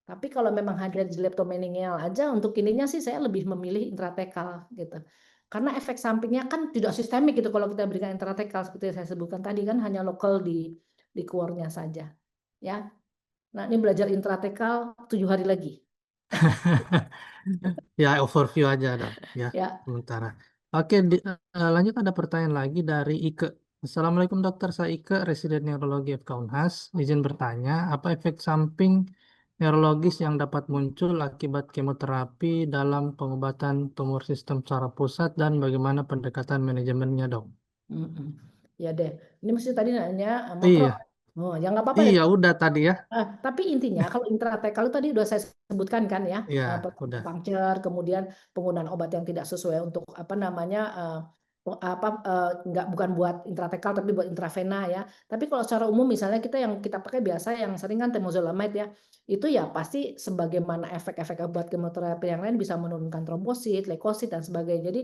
Tapi kalau memang ada di leptomeningeal aja, untuk ininya sih saya lebih memilih intratekal gitu, karena efek sampingnya kan tidak sistemik gitu. Kalau kita berikan intratekal seperti yang saya sebutkan tadi kan hanya lokal di core-nya saja ya. Nah, ini belajar intratekal 7 hari lagi. Ya, overview aja, Dok. Ya, Ya. sementara. Oke, lanjut ada pertanyaan lagi dari Ike. Assalamualaikum dokter, saya Ike, residen neurologi FK Unhas. Izin bertanya, apa efek samping neurologis yang dapat muncul akibat kemoterapi dalam pengobatan tumor sistem saraf pusat dan bagaimana pendekatan manajemennya, Dok? Ya deh, ini mesti tadi nanya makro. Iya. Oh, ya nggak apa-apa deh. Iya, udah tadi ya. Tapi intinya kalau intratekal itu tadi udah saya sebutkan kan ya, Iya, udah. puncture, kemudian penggunaan obat yang tidak sesuai untuk apa namanya bukan buat intratekal tapi buat intravena ya. Tapi kalau secara umum misalnya yang kita pakai biasa yang sering kan temozolomide ya. Itu ya pasti sebagaimana efek-efek obat kemoterapi yang lain bisa menurunkan trombosit, leukosit dan sebagainya. Jadi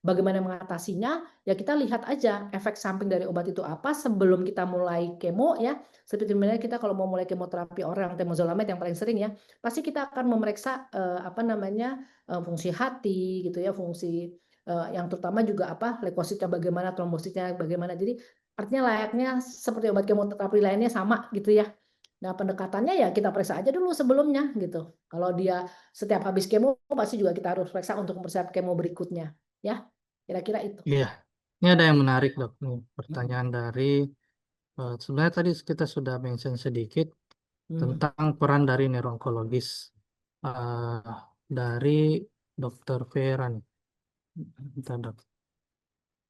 bagaimana mengatasinya ya kita lihat aja efek samping dari obat itu apa sebelum kita mulai kemo ya. Seperti misalnya kita kalau mau mulai kemoterapi orang temozolomide yang paling sering ya, pasti kita akan memeriksa apa namanya fungsi hati gitu ya, fungsi yang terutama juga apa leukositnya bagaimana, trombositnya bagaimana. Jadi artinya layaknya seperti obat kemoterapi lainnya sama gitu ya. Nah, pendekatannya ya kita periksa aja dulu sebelumnya gitu. Kalau dia setiap habis kemo pasti juga kita harus periksa untuk mempersiapkan kemo berikutnya ya. Kira-kira itu. Iya. Ini ada yang menarik, Dok. Nih, pertanyaan dari sebenarnya tadi kita sudah mention sedikit tentang peran dari neuroonkologis dari Dr. Vera nih. Bentar, Dok.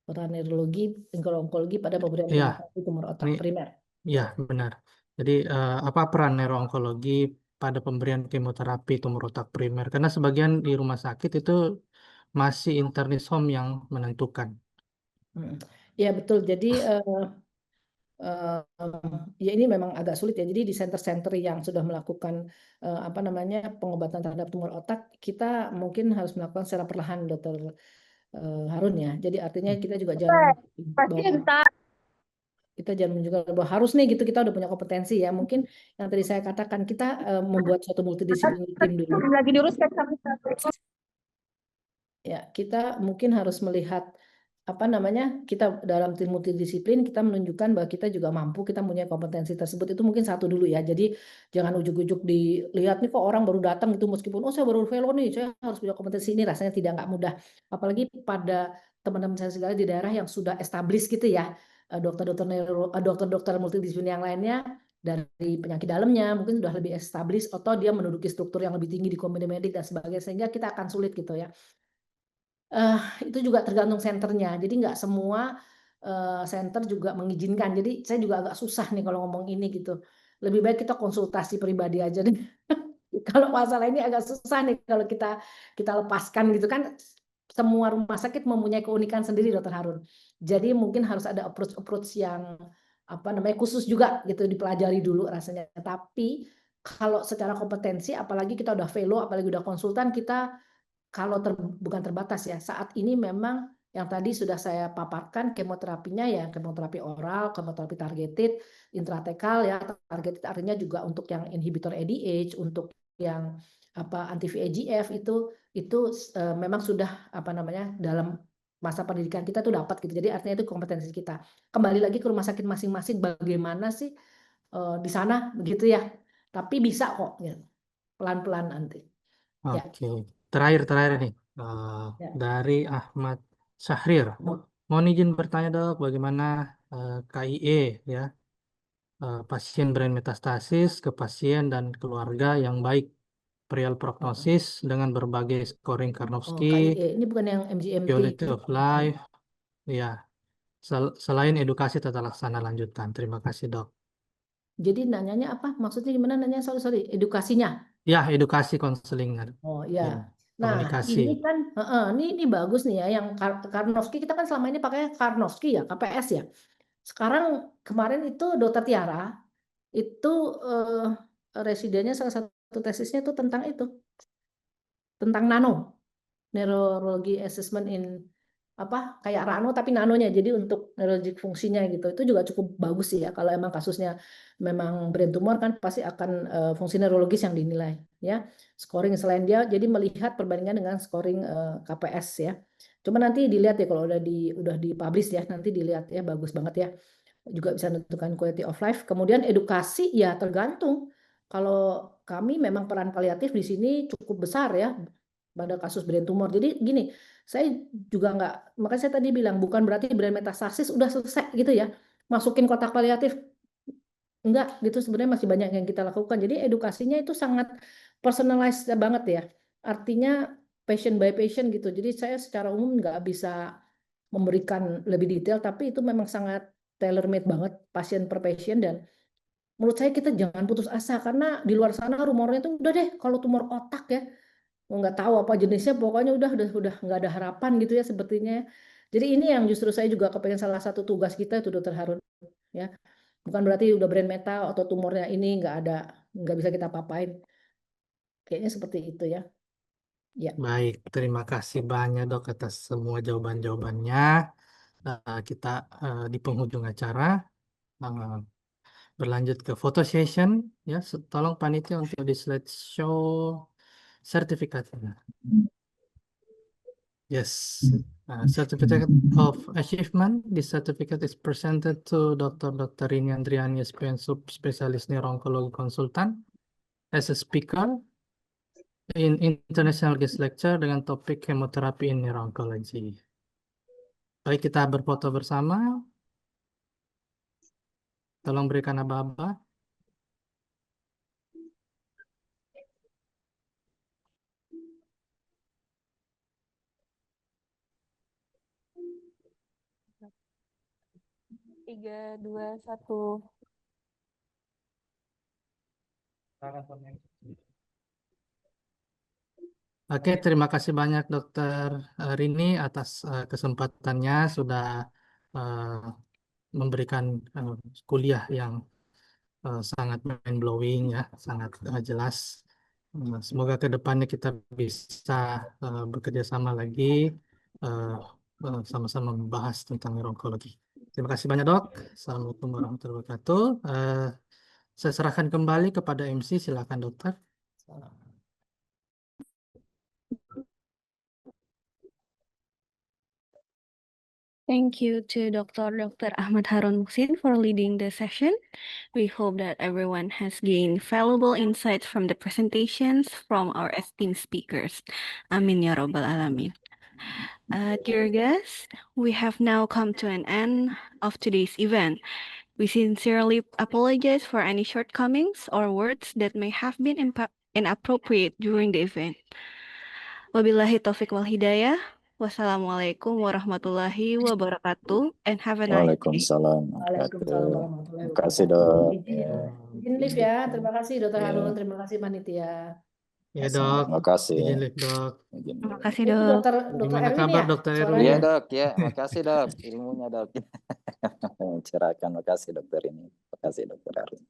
Peran neurologi, onkologi pada pemberian Iya. imunisasi tumor otak Ini, primer. ya benar. Jadi apa peran neuroonkologi pada pemberian kemoterapi tumor otak primer karena sebagian di rumah sakit itu masih internis home yang menentukan. Ya betul. Jadi ya ini memang agak sulit ya. Jadi di center-center yang sudah melakukan apa namanya pengobatan terhadap tumor otak, kita mungkin harus melakukan secara perlahan, Dokter Harun ya. Jadi artinya kita juga jangan bahwa kita jangan menunjukkan bahwa harus nih gitu kita udah punya kompetensi ya. Mungkin yang tadi saya katakan kita membuat suatu multidisipliner tim dulu. Lagi diuruskan Ya, kita mungkin harus melihat apa namanya kita dalam tim multidisiplin kita menunjukkan bahwa kita juga mampu, kita punya kompetensi tersebut. Itu mungkin satu dulu ya. Jadi jangan ujuk-ujuk dilihat nih kok orang baru datang gitu meskipun oh saya baru fellow nih, saya harus punya kompetensi ini, rasanya tidak nggak mudah. Apalagi pada teman-teman saya segala di daerah yang sudah established gitu ya, dokter-dokter multidisiplin yang lainnya dari penyakit dalamnya mungkin sudah lebih established atau dia menduduki struktur yang lebih tinggi di komite medik dan sebagainya, sehingga kita akan sulit gitu ya. Itu juga tergantung senternya. Jadi nggak semua center juga mengizinkan. Jadi saya juga agak susah nih kalau ngomong ini gitu. Lebih baik kita konsultasi pribadi aja deh. Kalau masalah ini agak susah nih kalau kita lepaskan gitu kan. Semua rumah sakit mempunyai keunikan sendiri, Dokter Harun. Jadi mungkin harus ada approach yang apa namanya khusus juga gitu dipelajari dulu rasanya. Tapi kalau secara kompetensi, apalagi kita udah fellow, apalagi udah konsultan, kita kalau bukan terbatas ya, saat ini memang yang tadi sudah saya paparkan kemoterapinya ya kemoterapi oral, kemoterapi targeted, intratekal ya, targeted artinya juga untuk yang inhibitor ADH, untuk yang apa anti VEGF itu memang sudah apa namanya dalam masa pendidikan kita tuh dapat gitu. Jadi artinya itu kompetensi kita. Kembali lagi ke rumah sakit masing-masing bagaimana sih di sana begitu ya. Tapi bisa kok gitu. Pelan-pelan nanti. Ya. Oke, terakhir nih Ya. dari Ahmad Syahrir. Mohon izin bertanya dok, bagaimana KIE ya pasien brain metastasis ke pasien dan keluarga yang baik perihal prognosis dengan berbagai scoring Oh, Karnofsky, KIE ini bukan yang MGMT. quality of life, ya. Selain edukasi tata laksana lanjutan. Terima kasih dok. Jadi nanyanya apa? Maksudnya gimana nanya? Sorry, edukasinya. Ya, edukasi konseling Oh ya. ya, Nah, komunikasi. ini kan ini bagus nih ya yang Karnofsky, kita kan selama ini pakai Karnofsky ya, KPS ya. Sekarang kemarin itu Dokter Tiara itu residennya salah satu tesisnya itu tentang itu. Tentang neurologi assessment in apa kayak Rano tapi nanonya jadi untuk neurologic fungsinya gitu. Itu juga cukup bagus sih ya kalau emang kasusnya memang brain tumor kan pasti akan fungsi neurologis yang dinilai ya. Scoring selain dia jadi melihat perbandingan dengan scoring KPS ya. Cuma nanti dilihat ya kalau udah dipublish ya, nanti dilihat ya bagus banget ya. Juga bisa menentukan quality of life. Kemudian edukasi ya tergantung. Kalau kami memang peran paliatif di sini cukup besar ya pada kasus brain tumor. Jadi gini, saya juga nggak, makanya saya tadi bilang bukan berarti brain metastasis udah selesai gitu ya, masukin kotak paliatif. Enggak, gitu sebenarnya masih banyak yang kita lakukan. Jadi edukasinya itu sangat personalized banget ya. Artinya patient by patient gitu. Jadi saya secara umum nggak bisa memberikan lebih detail, tapi itu memang sangat tailor made banget pasien per pasien. Dan menurut saya kita jangan putus asa karena di luar sana rumornya tuh udah deh kalau tumor otak ya nggak tahu apa jenisnya, pokoknya udah nggak ada harapan gitu ya sepertinya. Jadi ini yang justru saya juga kepengen salah satu tugas kita itu Dokter Harun ya. Bukan berarti udah brain meta atau tumornya ini nggak bisa kita papain. Kayaknya seperti itu ya. Ya. Baik, terima kasih banyak dok atas semua jawaban-jawabannya. Kita di penghujung acara berlanjut ke photo session ya. Tolong panitia untuk di slideshow sertifikatnya. Yes, certificate of achievement. This certificate is presented to Dr. Rini Andriani, SPN Subspesialis Neuro-Onkologi Konsultan, as a speaker in international guest lecture dengan topik chemotherapy in neuro-oncology. Baik, kita berfoto bersama. Tolong berikan aba-aba. Tiga, dua, satu. Oke, terima kasih banyak Dokter Rini atas kesempatannya sudah memberikan kuliah yang sangat mind blowing ya, sangat jelas. Semoga ke depannya kita bisa bekerja sama lagi, sama-sama membahas tentang neuroonkologi. Terima kasih banyak dok. Assalamualaikum warahmatullahi wabarakatuh. Saya serahkan kembali kepada MC, silakan dokter. Thank you to Dr. Ahmad Harun Muhsin for leading the session. We hope that everyone has gained valuable insights from the presentations from our esteemed speakers. Amin ya Rabbal Alamin. Dear guests, we have now come to an end of today's event. We sincerely apologize for any shortcomings or words that may have been inappropriate during the event. Wabillahi taufiq wal hidayah. Wassalamualaikum warahmatullahi wabarakatuh, and have a nice day. Waalaikumsalam. Waalaikumsalam warahmatullahi Terima kasih wabarakatuh. dok. Izin live ya. Terima kasih Dr. Ya. Harun, terima kasih panitia. Ya dok, Terima kasih. izin live dok. Terima kasih Itu dok. Dr. Gimana Erwin kabar ya Dokter Erwin? suaranya? Iya dok, ya. Makasih dok. Ilmunya dok. Cerahkan. Makasih dokter ini. Makasih dokter Arun.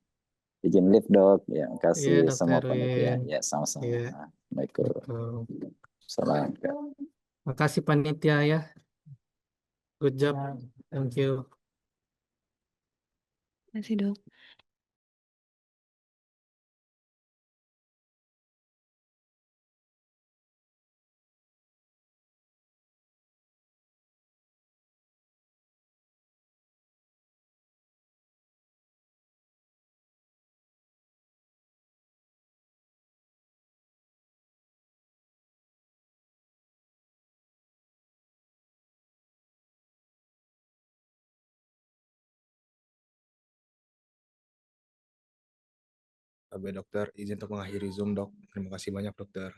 Izin live dok. Ya, makasih Iya, Dr. semua Erwin. panitia. Ya, sama-sama. Iya. Assalamualaikum. Betul. Salam. Makasih panitia ya. Good job. Thank you. Terima kasih dok. Baik dokter, izin untuk mengakhiri Zoom dok. Terima kasih banyak dokter.